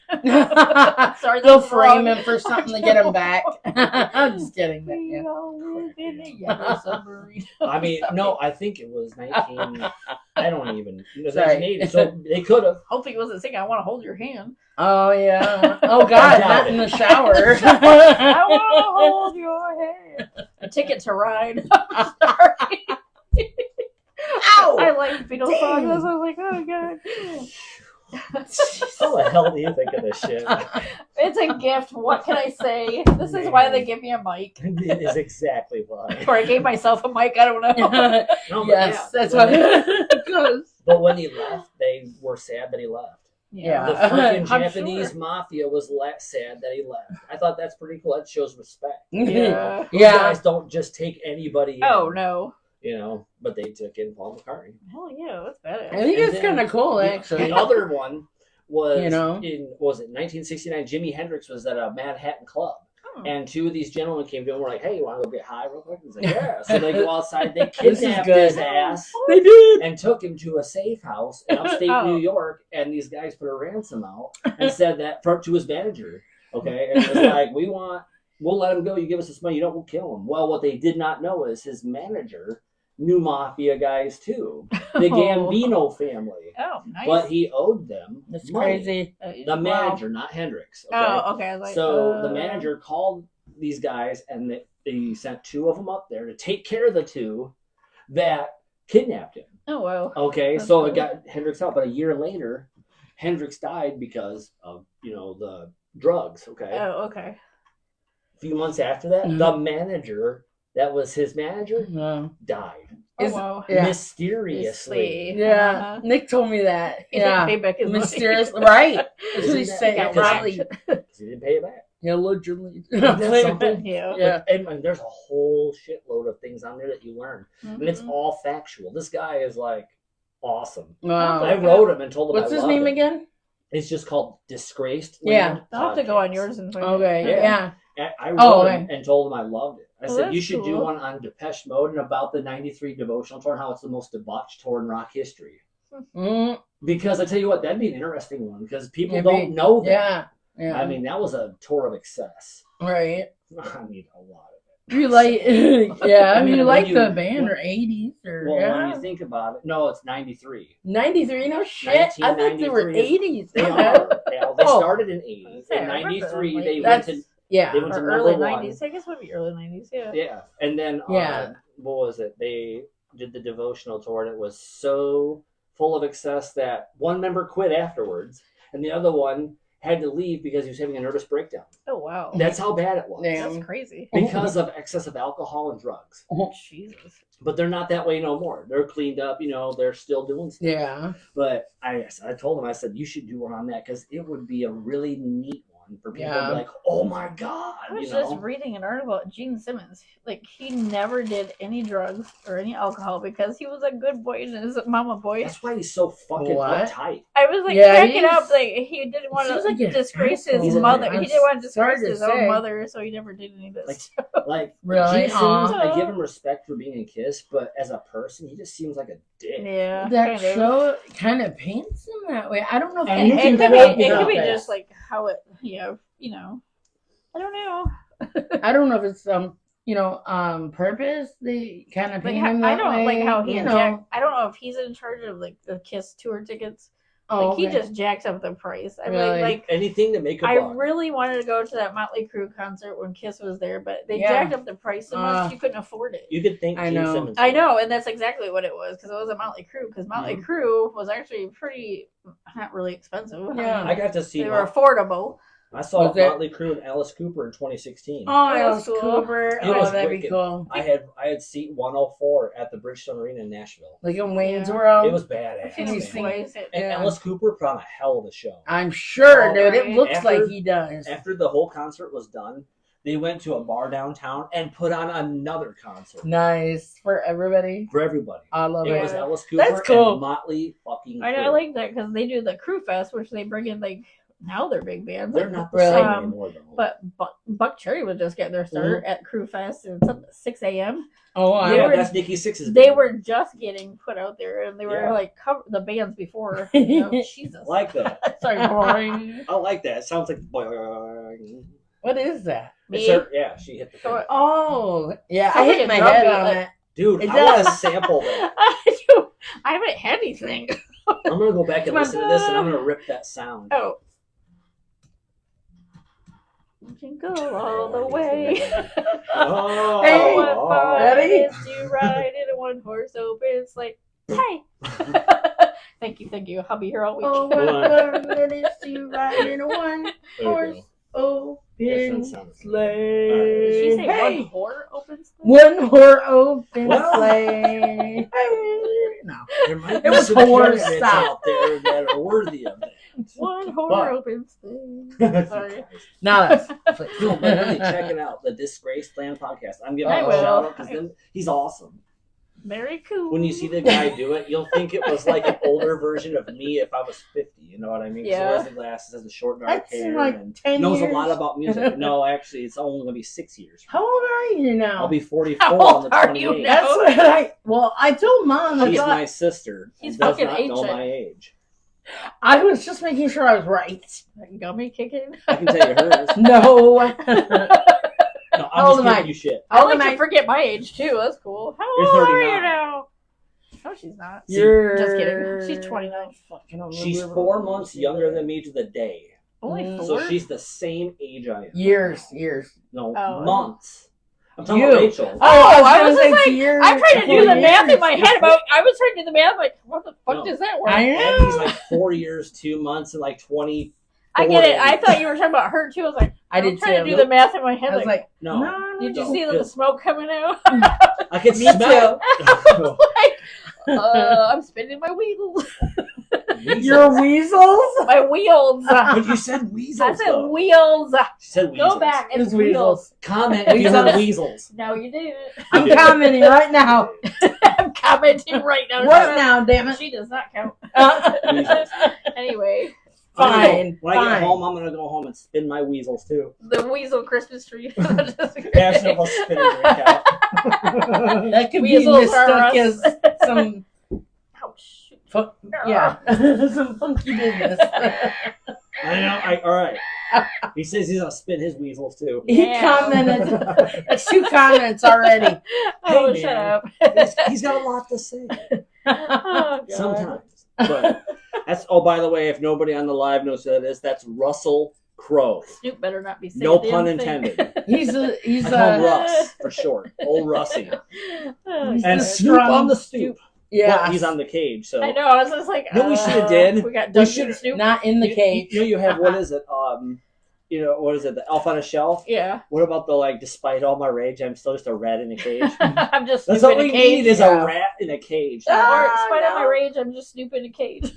A: Sorry,
C: They'll
A: that's
C: frame
A: wrong.
C: him for something to get him back. I'm just kidding. But,
A: We
C: yeah.
A: all live in a yellow submarine.
B: I mean,
A: Sorry.
B: no, I think it was 19. I don't even. It was
C: Sorry.
B: 1980, so they could have.
A: Hopefully he wasn't singing, I want to hold your hand.
C: Oh, yeah. Oh, God, not in the shower.
A: I want to hold your hand. A ticket to ride. Sorry.
C: Ow!
A: I like Beatles songs.
C: Dang.
A: I was like, oh, God.
B: How the hell do you think of this shit?
A: It's a gift. What can I say? This is why they give me a mic.
B: It is exactly why.
A: Or I gave myself a mic. I don't know.
B: No, but
C: Yes,
B: yeah,
C: that's
B: when
C: what
B: they-
C: it goes.
B: But when he left, they were sad that he left.
C: Yeah.
B: The freaking
A: I'm
B: Japanese
A: sure.
B: mafia was sad that he left. I thought that's pretty cool. That shows respect.
A: Yeah.
B: Those
C: Yeah.
B: guys don't just take anybody in,
A: Oh, no.
B: but they took in Paul McCartney.
A: Hell yeah. That's better.
C: I think
B: And
C: it's
B: then
C: kind of cool,
B: The
C: actually.
B: other one was was it 1969? Jimi Hendrix was at a Manhattan club,
A: Oh.
B: and two of these gentlemen came to him. And were like, "Hey, you want to go get high real quick?" He's like, "Yeah." So they go outside. They
C: This is
B: kidnapped
C: good.
B: his ass
C: They did.
B: and took him to a safe house in upstate
A: Oh.
B: New York. And these guys put a ransom out and said that to his manager. Okay, and it was like, we'll let him go. You give us this money, you don't, we'll kill him. Well, what they did not know is his manager knew mafia guys too, the Gambino family.
A: Oh, nice.
B: But he owed them
C: That's
B: money.
C: crazy.
B: The manager, not Hendrix. Okay?
A: Oh, okay. I was like,
B: So the manager called these guys, and they sent two of them up there to take care of the two that kidnapped him.
A: Oh, wow.
B: Okay,
A: That's
B: so
A: cool.
B: it got Hendrix out, but a year later, Hendrix died because of the drugs. Okay,
A: Oh, okay.
B: a few months after that,
C: Mhm.
B: the manager that was his manager
C: No.
B: died
A: Oh,
C: Is-
A: wow.
C: Yeah.
B: mysteriously.
C: Yeah.
A: Uh-huh.
C: Nick told me that.
A: He didn't
C: Yeah.
A: pay back his money.
C: Mysterious. Right. That's what
B: Isn't
C: he's
B: that-
C: saying.
A: Yeah,
C: Probably.
B: Because he didn't pay it back.
C: Yeah, allegedly.
B: Isn't that something?
A: Yeah.
C: Yeah.
B: And there's a whole shitload of things on there that you learn, and it's
A: Mhm.
B: all factual. This guy is like awesome.
C: Wow.
B: I wrote him and told him
C: What's
B: I
C: his
B: loved
C: name
B: him.
C: again?
B: It's just called Disgraced
C: Yeah.
B: Land
A: I'll have to go on
B: Podcast.
A: yours and find
C: Okay.
A: it.
C: Yeah.
B: And I wrote
C: Oh,
B: him
C: okay.
B: and told him I loved it. I
A: Oh,
B: said,
A: that's
B: you should do
A: cool.
B: one on Depeche Mode and about the 93 devotional tour and how it's the most debauched tour in rock history.
C: Mm,
B: Because I tell you what, that'd be an interesting one because people
C: Maybe.
B: don't know that.
C: yeah. Yeah.
B: I mean, that was a tour of excess.
C: right.
B: I mean, a lot of
C: You like, yeah.
B: I
C: I mean,
B: mean,
C: you
B: when
C: like
B: you-
C: the band or 80s or
B: it. Well,
C: yeah.
B: when you think about it, no, it's 93.
C: 93. No shit. I thought they were
B: 1993.
C: 80s.
B: They
C: Okay.
B: are. They
C: Oh.
B: started in 80s.
A: Yeah,
B: In
A: I remember
B: 93,
A: them,
B: they
A: like,
B: went
C: That's
B: to
C: yeah.
B: they went to
A: Or
B: number
A: early
B: one.
A: 90s. I guess maybe early 90s, yeah.
B: Yeah, and then
C: Yeah.
B: what was it? They did the devotional tour, and it was so full of excess that one member quit afterwards, and the other one had to leave because he was having a nervous breakdown.
A: Oh wow.
B: That's how bad it was.
C: Damn.
A: That's crazy.
B: Because of excessive alcohol and drugs.
A: Jesus.
B: But they're not that way no more. They're cleaned up, they're still doing stuff.
C: Yeah.
B: But I told him, I said, you should do one on that because it would be a really neat one for people to
C: Yeah.
B: be like, oh my God.
A: I was just reading an article about Gene Simmons. Like, he never did any drugs or any alcohol because he was a good boy and his mama boy.
B: That's why he's so fucking
C: What?
B: uptight.
A: I was like
C: Yeah,
A: checking
C: he's-
A: up, like he didn't want
C: seems
A: to
C: like an
A: disgrace
C: asshole.
A: his
B: He's a
A: mother.
B: man.
A: He didn't want to
C: Sorry
A: disgrace
C: to
A: his
C: say.
A: own mother, so he never did any of this.
B: Like, Like,
C: Really?
B: Gene Simmons,
A: Aw.
B: I give him respect for being in Kiss, but as a person, he just seems like a dick.
A: Yeah,
C: That
A: kind of.
C: show kind of paints him that way. I don't know if
B: And you
A: It
B: can
A: could
B: quote
A: be. It
B: me
A: could be
B: on
A: just
B: that.
A: like how it. I don't know.
C: I don't know if it's purpose. They kind of
A: Like
C: paint him
A: I
C: that
A: don't
C: way.
A: like how he
C: you
A: jacked.
C: know.
A: I don't know if he's in charge of like the Kiss tour tickets.
C: Oh,
A: Like he
C: okay.
A: just jacks up the price. I
C: Really?
A: mean, like
B: Anything to make a
A: I
B: buck.
A: really wanted to go to that Motley Crue concert when Kiss was there, but they
C: Yeah.
A: jacked up the price so much you couldn't afford it.
B: You could think
C: I
B: Gene
C: know.
B: Simmons.
A: I
B: would.
A: know, and that's exactly what it was because it was a Motley Crue. Because Motley Crue was actually pretty, not really expensive.
C: Yeah.
B: I got to see.
A: They were affordable.
B: I saw
C: Was it-
B: Motley Crue and Alice Cooper in 2016.
C: Oh,
A: That
C: Alice
A: was cool.
C: Cooper.
B: It
C: Oh,
B: was
C: that'd be
B: wicked.
C: cool.
B: I had seat 104 at the Bridgestone Arena in Nashville.
C: Like in Wayne's
A: Yeah.
C: World.
B: It was
A: I've
B: badass.
A: seen
C: Can you
A: them
C: sing-
A: twice.
B: And
C: Yeah.
B: Alice Cooper put on a hell of a show.
C: I'm sure,
A: Oh,
C: dude. It
A: great.
C: looks
B: After-
C: like he does.
B: After the whole concert was done, they went to a bar downtown and put on another concert
C: Nice for everybody.
B: for everybody.
C: I love
B: It
C: it.
B: was Alice Cooper
C: That's cool.
B: and Motley fucking
A: I
B: Crue.
A: like that because they do the Crew Fest, which they bring in like now they're big bands.
B: They're
A: Like,
B: not the
C: Really?
B: same
A: Um,
B: anymore, though.
A: But Buck Cherry was just getting their start at Crew Fest and it's up at 6 a.m.
C: Oh,
A: they
B: yeah,
A: were-
B: that's Nikki Sixx's
A: They
B: band.
A: were just getting put out there and they were
B: Yeah.
A: like the bands before. Jesus.
B: I like that.
C: sorry, boring.
B: I like that. It sounds like boing.
C: What is that?
A: Me?
B: It's her- yeah, she hit the
A: So
B: thing.
C: Oh, yeah. I
A: Sounds like
C: hit
A: a
C: my
A: drum
C: head
A: beat,
C: on
A: like-
C: it.
B: Dude,
C: It
B: I want to
C: does.
B: sample that.
A: I haven't had anything.
B: I'm gonna go back and
C: Come on.
B: listen to this, and I'm gonna rip that sound.
A: Oh. Jingle all the way.
B: Oh,
C: Hey,
A: What fun
C: ready?
A: it is to ride in a one-horse open sleigh. Hey. Thank you. I'll be here all week.
C: Oh,
B: Come
C: what
B: on.
C: fun it is to ride in a one
B: There you
C: horse
B: go.
C: open
B: That sounds-
C: sleigh.
A: Did she say
C: Hey.
A: one whore open sleigh?
C: One horse open
B: Well.
C: sleigh. No.
B: There might
C: It
B: be
C: was
B: some
C: horse
B: candidates
C: stop.
B: out there that are worthy of that.
A: One whore
B: But-
A: open sleigh. Sorry.
C: No, that's
B: No, but really checking out the Disgraced Land podcast. I'm giving
A: I
B: him a
A: will.
B: shout out because he's awesome.
A: Very cool.
B: When you see the guy do it, you'll think it was like an older version of me if I was 50. You know what I mean? 'Cause
A: Yeah.
B: he wears the glasses, has the short dark
C: That's
B: hair,
C: in like
B: and
C: 10
B: knows
C: years.
B: a lot about music. No, actually, it's only going to be 6 years.
C: How old are you now?
B: I'll be 44
A: How
B: on
A: old
B: the
A: are you
B: 28th.
A: now?
C: That's what I told Mom. I
B: She's
C: thought-
B: my sister.
A: He's
B: and does
A: fucking
B: not know
A: ancient.
B: my age.
C: I was just making sure I was right.
A: Gummy kicking.
B: I can tell you hers.
C: No.
B: No,
C: How
B: I'm
C: old
B: just
C: am I?
B: giving you shit.
A: I
C: How
A: like
C: old am
A: to
C: I?
A: forget my age too. That's cool. How
B: You're
A: old are you
B: 39.
A: now? No, she's not.
C: You're
A: Just kidding. She's 29.
B: She's 4 months younger than me to the day.
A: Only 4.
B: So she's the same age I am.
C: Years.
B: No,
A: Oh.
B: months. I'm talking
C: You.
B: about Rachel.
A: I was
C: gonna
A: just
C: say
A: like,
C: years.
A: I'm trying to do the
C: Years.
A: math in my head about. I was trying to do the math. Like, what the fuck
B: No.
A: does that work?
C: I
B: Abby's
C: know.
B: like 4 years, 2 months, and like 20.
A: I get it. I thought you were talking about her too. I was like,
C: I
A: I'm
C: did
A: trying
C: too.
A: to do the math in my head.
C: I was like,
B: No.
C: no.
A: did you
B: no,
A: see the
B: good.
A: smoke coming out?
B: I can
C: Me
B: smell
A: I'm spinning my wheels.
B: it.
C: Your weasels?
A: My wheels.
B: But you said weasels.
A: I said
B: though.
A: wheels.
B: She said weasels.
A: Go back. It's
C: It's
A: wheels.
C: weasels.
B: Comment if you heard weasels.
A: No, you didn't.
C: I'm commenting right now.
A: I'm commenting right now.
C: Right now, damn it.
A: She does not count.
B: Weasels.
A: Anyway,
C: Fine,
B: When I
C: fine.
B: get home, I'm gonna go home and spin my weasels too.
A: the weasel Christmas tree.
B: National Spinning Account.
C: That could
A: Weasels
C: be mistook
A: are
C: as
A: us.
C: some,
A: Ouch.
C: yeah, some funky business.
B: I know. All right. He says he's gonna spin his weasels too.
C: He
A: Yeah.
C: commented. That's 2 comments already.
A: Oh,
B: Hey,
A: shut
B: man.
A: up.
B: He's got a lot to say.
A: Oh, God.
B: Sometimes. But that's. Oh, by the way, if nobody on the live knows who that is, that's Russell Crowe.
A: Snoop better not be saying
B: No
A: the
B: pun
A: damn thing.
B: intended.
C: He's
B: I call him Russ for short. Old Russie.
A: Oh,
C: He's
B: And
C: the
B: Snoop
C: strong
B: on the stoop.
C: Yeah.
B: But he's on the cage, so
A: I know. I was just like,
B: No, we shoulda did.
A: We got
B: We
A: Doug
B: shoulda-
A: Snoop.
C: Not in the cage.
B: You have what is it? What is it? The Elf on a Shelf.
A: Yeah,
B: What about the like? Despite all my rage, I'm still just a rat in a cage.
A: I'm just
B: That's
A: Snoop
B: all
A: in
B: we
A: a cage.
B: need is
C: Yeah.
B: a rat in a cage.
A: Or
C: Ah,
A: in spite of my
C: no.
A: rage, I'm just Snoop in a cage.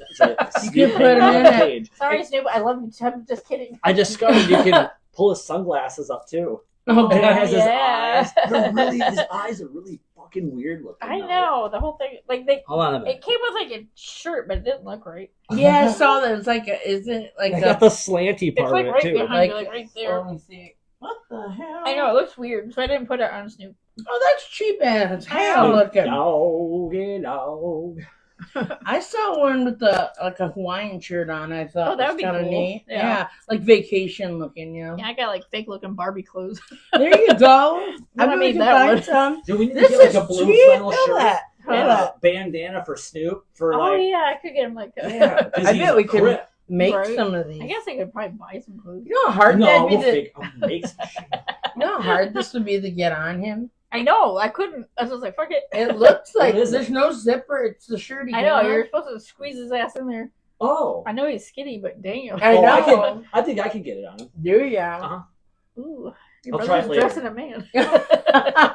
C: You can put him in
B: a
C: it.
B: cage.
A: Sorry, Snoop. I love you. I'm just kidding.
B: I discovered you can pull his sunglasses up too.
C: Oh,
B: And it
C: God.
B: has
A: Yeah.
B: his eyes. His eyes are really fucking weird looking.
A: I
B: now.
A: know the whole thing. Like
B: Hold on a minute.
A: it came with like a shirt, but it didn't look right.
C: Yeah, I saw that. It's like isn't like
B: I
C: the
B: got the slanty
A: It's
B: part
A: like
B: of it
A: right
B: too.
A: behind you, like right there.
C: Let me see. What the hell?
A: I know it looks weird, so I didn't put it on Snoop.
C: Oh, that's cheap ass.
A: I
C: Hell
A: know.
C: looking.
B: Doggy dog.
C: I saw one with the like a Hawaiian shirt on. I thought
A: Oh, that
C: was
A: would be
C: kind of
A: cool.
C: neat.
A: Yeah.
C: Yeah, like vacation looking. You know.
A: Yeah, I got like fake looking Barbie clothes.
C: There you go.
A: I
C: bet we
A: made
C: can
A: that
C: find
A: one.
C: some.
B: Do we need
C: This
B: to get
C: is
B: like a blue
C: cheap.
B: flannel
C: Look at
B: shirt
C: that.
B: and
C: Look
B: a
C: at that.
B: bandana for Snoop for
A: Oh
B: like?
A: yeah, I could get him like a.
B: Yeah, 'cause
C: I
B: he's
C: bet we
B: a
C: could
B: crip.
C: make
A: Right.
C: some of these.
A: I guess I could probably buy some clothes.
C: You know how hard
B: No,
C: that'd
B: we'll
C: be to,
B: I'll make some shit.
C: you know how hard this would be to get on him.
A: I know. I couldn't. I was just like, fuck it.
C: It looks like
B: What is
C: there's
B: it?
C: no zipper. It's the shirt he
A: I know
C: got.
A: you're supposed to squeeze his ass in there.
B: Oh,
A: I know he's skinny, but damn.
C: I
B: Oh, I
C: know.
B: I think I could get it on him.
C: Do ya?
B: Uh-huh.
A: Ooh, your
B: I'll try
A: brother's
B: it later.
A: dressing a man.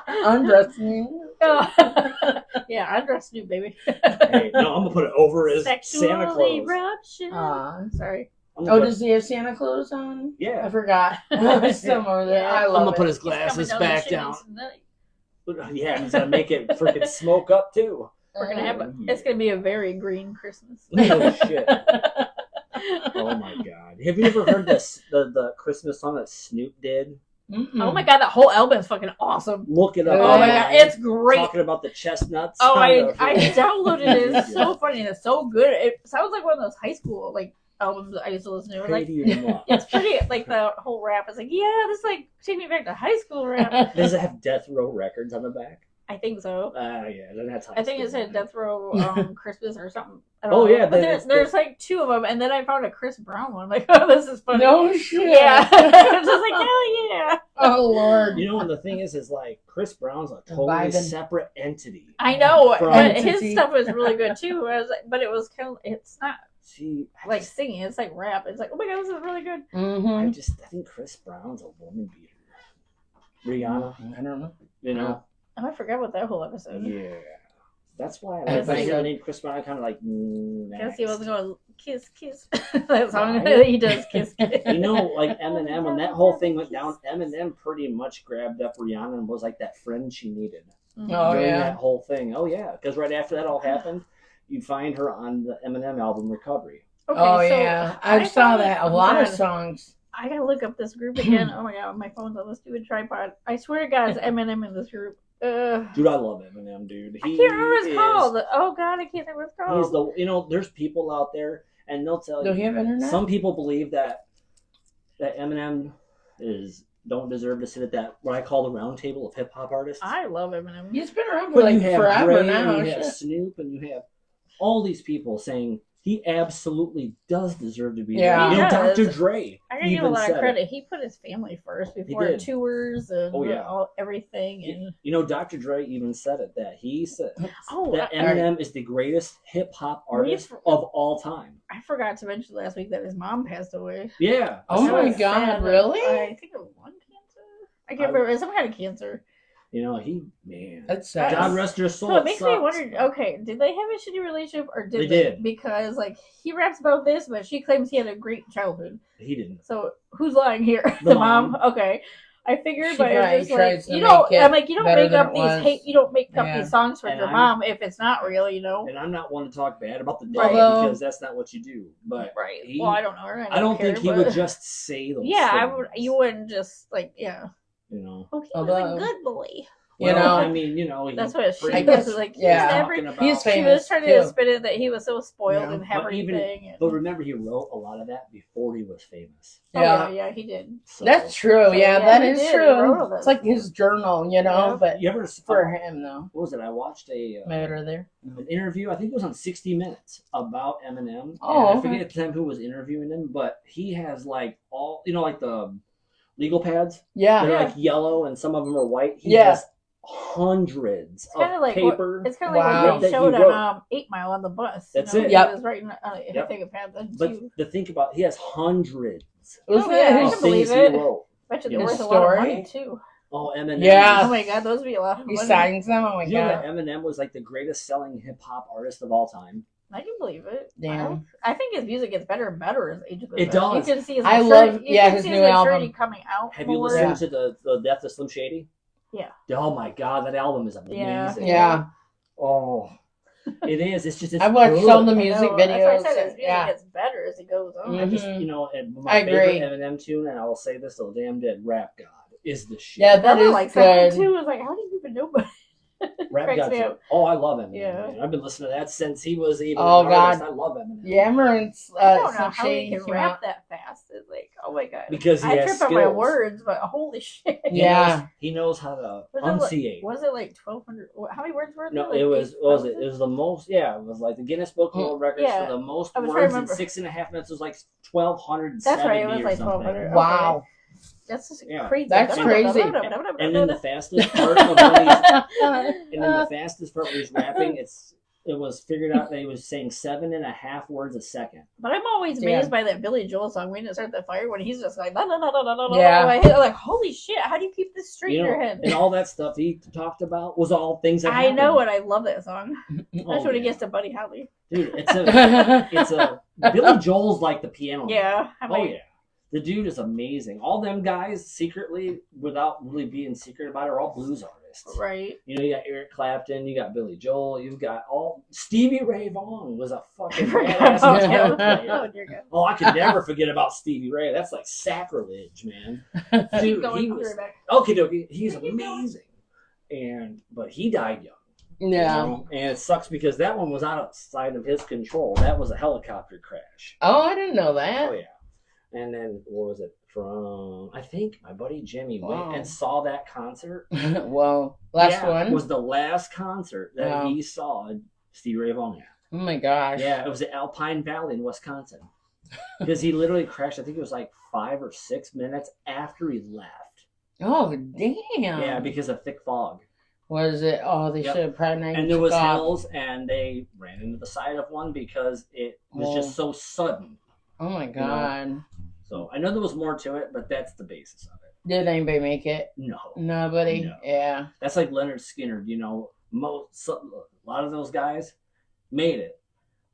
C: Undressing.
A: Oh. Yeah, I dressed Snoop, baby.
B: Hey, no, I'm gonna put it over his Santa
A: Sexual
B: clothes.
A: eruption. Sorry.
B: I'm
C: Oh,
B: gonna put-
C: does he have Santa clothes on? I
B: yeah.
C: forgot. There's some over there.
A: Yeah.
C: I
B: I'm
C: love
B: gonna put
C: it.
B: his
A: He's coming
B: glasses
A: down the
B: back
A: chimney
B: down.
A: tonight.
B: Yeah, he's gonna make it freaking smoke up too.
A: We're gonna have.
B: Oh,
A: It's gonna be a very green Christmas.
B: Oh shit. Oh my god. Have you ever heard this the Christmas song that Snoop did?
C: Mm-mm.
A: Oh my god, that whole album is fucking awesome.
B: Look it up.
C: Oh
A: Oh my
C: yeah.
A: god, it's great.
B: Talking about the chestnuts.
A: Oh, I
B: on the-
A: downloaded it. It's so funny and it's so good. It sounds like one of those high school like albums that I used to listen to. Like
B: Pretty in love.
A: it's pretty like the whole rap is like, yeah, this like take me back to high school rap.
B: Does it have Death Row Records on the back?
A: I think so.
B: Yeah, then that's high
A: I think it
B: school.
A: said Death Row Christmas or something. I don't
B: Oh,
A: know.
B: yeah,
A: but
B: then it's
A: there's like two of them, and then I found a Chris Brown one. I'm like, oh, this is funny.
C: No shit.
A: Yeah, I'm just like, hell yeah.
C: Oh Lord.
B: You know, and the thing is like Chris Brown's a totally
C: Vibing.
B: separate entity.
A: I know,
B: From-
A: but his
C: Entity.
A: stuff was really good too. I was like, but it was kind of, it's not
B: See,
A: like singing, it's like rap. It's like, oh my god, this is really good.
C: Mm-hmm.
B: I think Chris Brown's a woman beater. Rihanna,
C: I don't know.
B: you know?
A: Oh, I forgot about that whole episode.
B: Yeah. That's why
A: Guess
B: I
A: he-
B: hear the name Chris Brown, I kind of like,
A: Guess he
B: next.
A: wasn't going kiss, kiss. That song
B: Right.
A: he does kiss, kiss.
B: You know, like Eminem, when that whole thing went down, Eminem pretty much grabbed up Rihanna and was like that friend she needed
C: Oh
B: during
C: yeah.
B: that whole thing. Oh yeah, because right after that all happened, you find her on the Eminem album Recovery.
A: Okay,
C: Oh
A: so
C: yeah. I saw
A: thought-
C: that. A
A: oh,
C: lot of
A: God.
C: songs.
A: I gotta look up this group again. Oh my god, my phone's on the stupid tripod. I swear to God, it's Eminem in this group.
B: Dude, I love Eminem, dude.
A: I can't remember what it's called. Oh god, I can't think what it's
B: He's
A: called.
B: the there's people out there and they'll tell
C: Do
B: you
C: he have internet?
B: some people believe that Eminem don't deserve to sit at that what I call the round table of hip hop artists.
A: I love Eminem.
C: He's been around for
B: But
C: like
B: you have
C: forever
B: Dre,
C: now.
B: and you have
C: shit.
B: Snoop, and you have all these people saying he absolutely does deserve to be
C: Yeah.
B: there. You know,
A: He does.
B: Dr. Dre.
A: I gotta give him a
B: even
A: lot
B: said
A: of
B: it.
A: credit. He put his family first before
B: did.
A: tours and
B: Oh, yeah.
A: everything. And
B: You know, Dr. Dre even said it that he said
A: oh,
B: that Eminem is the greatest hip hop artist of all time.
A: I forgot to mention last week that his mom passed away.
B: Yeah.
C: Oh
A: That
C: my
A: was
C: God,
A: sad.
C: really?
A: I think of lung cancer. I can't remember. It's some kind of cancer.
B: You know, man.
C: That's sad.
B: God rest her soul.
A: So it makes me
B: sucks.
A: wonder. Okay, did they have a shitty relationship or did
B: They
A: they?
B: did.
A: Because like he raps about this, but she claims he had a great childhood.
B: He didn't.
A: So who's lying here?
B: The
A: The mom.
B: mom.
A: Okay. I figured,
C: She
A: but
C: probably
A: it's just
C: tries
A: like
C: to
A: you don't.
C: make it
A: I'm like you don't
C: better
A: make
C: than
A: up
C: it
A: these
C: was.
A: hate. You don't make up
C: Yeah.
A: these songs for
B: And
A: your
B: I'm-
A: mom if it's not real. You know.
B: And I'm not one to talk bad about the dead
C: Although-
B: because that's not what you do. But
A: Right.
B: he-
A: Well, I don't know her.
B: I don't
A: care,
B: think he
A: but-
B: would just say those
A: Yeah, I
B: things,
A: would. You wouldn't just like yeah.
B: You know.
A: Oh, he
C: Although-
A: was a good boy.
C: You
B: Well,
C: know,
B: I mean, you know,
A: That's what she
C: I
A: does.
C: guess-
A: Like
C: yeah.
A: he's every.
B: talking about,
C: He's
A: She
C: famous.
A: was trying
C: too.
A: to spin it that he was so spoiled
C: Yeah.
A: and have
B: But even-
A: everything. And,
B: But remember, he wrote a lot of that before he was famous.
A: oh,
C: Yeah.
A: yeah, he did.
B: So,
C: That's true.
A: So,
C: Yeah,
A: yeah,
C: that
A: he
C: is
A: did. He wrote all
C: true.
A: that
C: It's like
A: stuff.
C: his journal, you know,
A: Yeah.
C: but
B: You ever
C: for him though.
B: What was it? I watched
C: Matter there.
B: an interview. I think it was on 60 Minutes about Eminem.
C: Oh,
B: And I
C: okay.
B: forget at the time who was interviewing him, but he has like all like the legal pads.
C: Yeah.
B: They're like yellow and some of them are white. He
C: Yeah.
B: has hundreds
A: It's kind
B: of
A: of like
B: paper.
A: it's kind of like
C: Wow.
A: what
B: that
A: they showed
B: he wrote.
A: on 8 Mile on the bus.
B: That's
A: you know,
B: it.
A: he
C: Yep.
A: was writing. I
B: Yep.
A: think it had that
B: But
A: too.
B: to think about, he has hundreds
C: Was
A: Oh,
C: it
A: yeah, I
B: of
A: can
C: his,
A: believe
B: things he
A: it.
B: wrote.
A: Bet you
B: You
A: they're
B: know,
A: worth a lot of
C: story?
A: money too.
B: Oh, Eminem.
C: Yeah.
A: Oh my god, those would be a lot of
C: he
A: money.
C: signs them? Oh my
B: You know that
C: god.
B: Eminem was like the greatest selling hip hop artist of all time.
A: I can believe it.
C: Damn.
A: I think his music gets better and better as age goes
B: It
A: on.
B: does.
A: You can see his
C: I
A: maturity,
C: love-
A: you
C: yeah,
A: can
C: his
A: see
C: new
A: maturity
C: album.
A: coming out.
B: Have you
A: more.
B: listened to the Death of Slim Shady?
A: Yeah.
B: Oh my god, that album is
A: Yeah.
B: amazing.
C: Yeah.
B: Oh, it is. It's just. It's
C: I watched
B: good.
C: all the
A: I
C: music
A: know, that's why I
C: videos.
A: said his music
C: Yeah.
A: gets better as it goes on.
B: I just,
C: Mhm.
B: you know, and
C: I
B: my
C: agree.
B: favorite Eminem tune, and I will say this till the damn dead, Rap God is the shit.
C: Yeah, that
A: Remember,
C: is
A: like something
C: good.
A: too was like, how do you even know about
B: Rap
A: cracks
B: God's
A: me
B: it.
A: up.
B: Oh, I love Eminem.
A: Yeah.
B: Man. I've been listening to that since he was even
C: Oh,
B: an artist.
C: God.
B: I love Eminem.
C: Yeah, Emmer's
A: I don't know
C: Slim
A: how he
C: Shady
A: can
C: came
A: rap
C: out.
A: that fast. It's like, oh my god.
B: Because he
A: I
B: has
A: trip on my
B: skills.
A: words, but holy shit.
C: Yeah.
B: He knows how to
A: Was it like-
B: enunciate.
A: Was it like 1,200? How many words were there?
B: No,
A: Like
B: it was. What was it?
A: 8,000?
B: It was the most. Yeah, it was like the Guinness Book of World Records
A: Yeah.
B: for the most
A: I was trying to
B: words in
A: remember.
B: 6.5 minutes. It was like 1,270
A: That's right, it was
B: or
A: like
B: something.
A: 1,200.
C: Wow.
A: That's just
B: Yeah.
A: crazy.
C: That's crazy.
B: And then the fastest part of when he's, and then the fastest part when he's rapping, it was figured out that he was saying 7.5 words a second.
A: But I'm always
C: Yeah.
A: amazed by that Billy Joel song, "We Didn't Start the Fire," when he's just like, la, la, la, la, la, la,
C: Yeah.
A: la. I'm like, holy shit, how do you keep this straight
B: You
A: in
B: know,
A: your head?
B: and all that stuff he talked about was all things that
A: I
B: happened.
A: know it. I love that song.
B: Oh,
A: That's when he
B: yeah.
A: gets to Buddy Holly.
B: Dude, it's a Billy Joel's like the piano. man.
A: Yeah. I'm
B: Oh
A: like,
B: yeah. The dude is amazing. All them guys secretly, without really being secret about it, are all blues artists.
A: right.
B: You know, you got Eric Clapton, you got Billy Joel, you've got all Stevie Ray Vaughan was a fucking
A: I forgot
B: badass
A: about
B: guitar
A: him.
B: player.
A: Oh, dear God.
B: Oh, I could never forget about Stevie Ray. That's like sacrilege, man.
A: Keep
B: Dude,
A: going.
B: he
A: I'll be
B: was
A: right back.
B: okay, dokie. He's
A: Keep going.
B: amazing, but he died young. You
C: Yeah.
B: know? And it sucks because that one was outside of his control. That was a helicopter crash.
C: Oh, I didn't know
B: Oh
C: that.
B: yeah. And then what was it from? I think my buddy Jimmy
C: Wow.
B: went and saw that concert.
C: Well, last
B: Yeah,
C: one.
B: was the last concert that
C: Wow.
B: he saw Stevie Ray Vaughan at.
C: Oh my gosh.
B: Yeah, it was at Alpine Valley in Wisconsin. Because he literally crashed. I think it was like 5 or 6 minutes after he left.
C: Oh damn.
B: Yeah, because of thick fog.
C: Was it? Oh, they
B: Yep.
C: should have probably not
B: And
C: even
B: there was
C: took off.
B: hills, and they ran into the side of one because it was just so sudden.
C: Oh my god.
B: So I know there was more to it, but that's the basis of it.
C: Did anybody make it?
B: No.
C: Nobody.
B: No.
C: Yeah.
B: That's like Leonard Skinner. You know, a lot of those guys made it,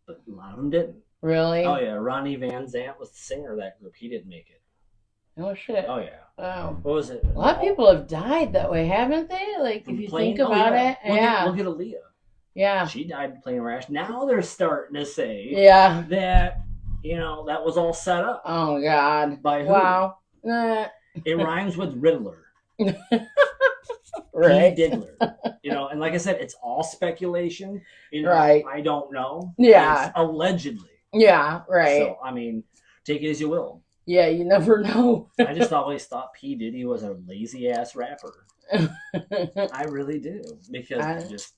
B: but a lot of them didn't.
C: Really?
B: Oh yeah, Ronnie Van Zant was the singer of that group. He didn't make it.
C: Oh shit.
B: Oh yeah.
C: Wow.
B: What was it?
C: A lot of people have died that way, haven't they? Like if you think about it. Yeah.
B: Look at Aaliyah.
C: Yeah.
B: She died playing Rash. Now they're starting to say
C: Yeah.
B: that, you know, that was all set up.
C: Oh god.
B: By who?
C: Wow.
B: It rhymes with Riddler.
C: Right.
B: P. Diddler. You know, and like I said, it's all speculation. You know,
C: Right.
B: I don't know.
C: Yeah.
B: It's allegedly.
C: Yeah. Right.
B: So, I mean, take it as you will.
C: Yeah. You never know.
B: I just always thought P. Diddy was a lazy ass rapper. I really do. Because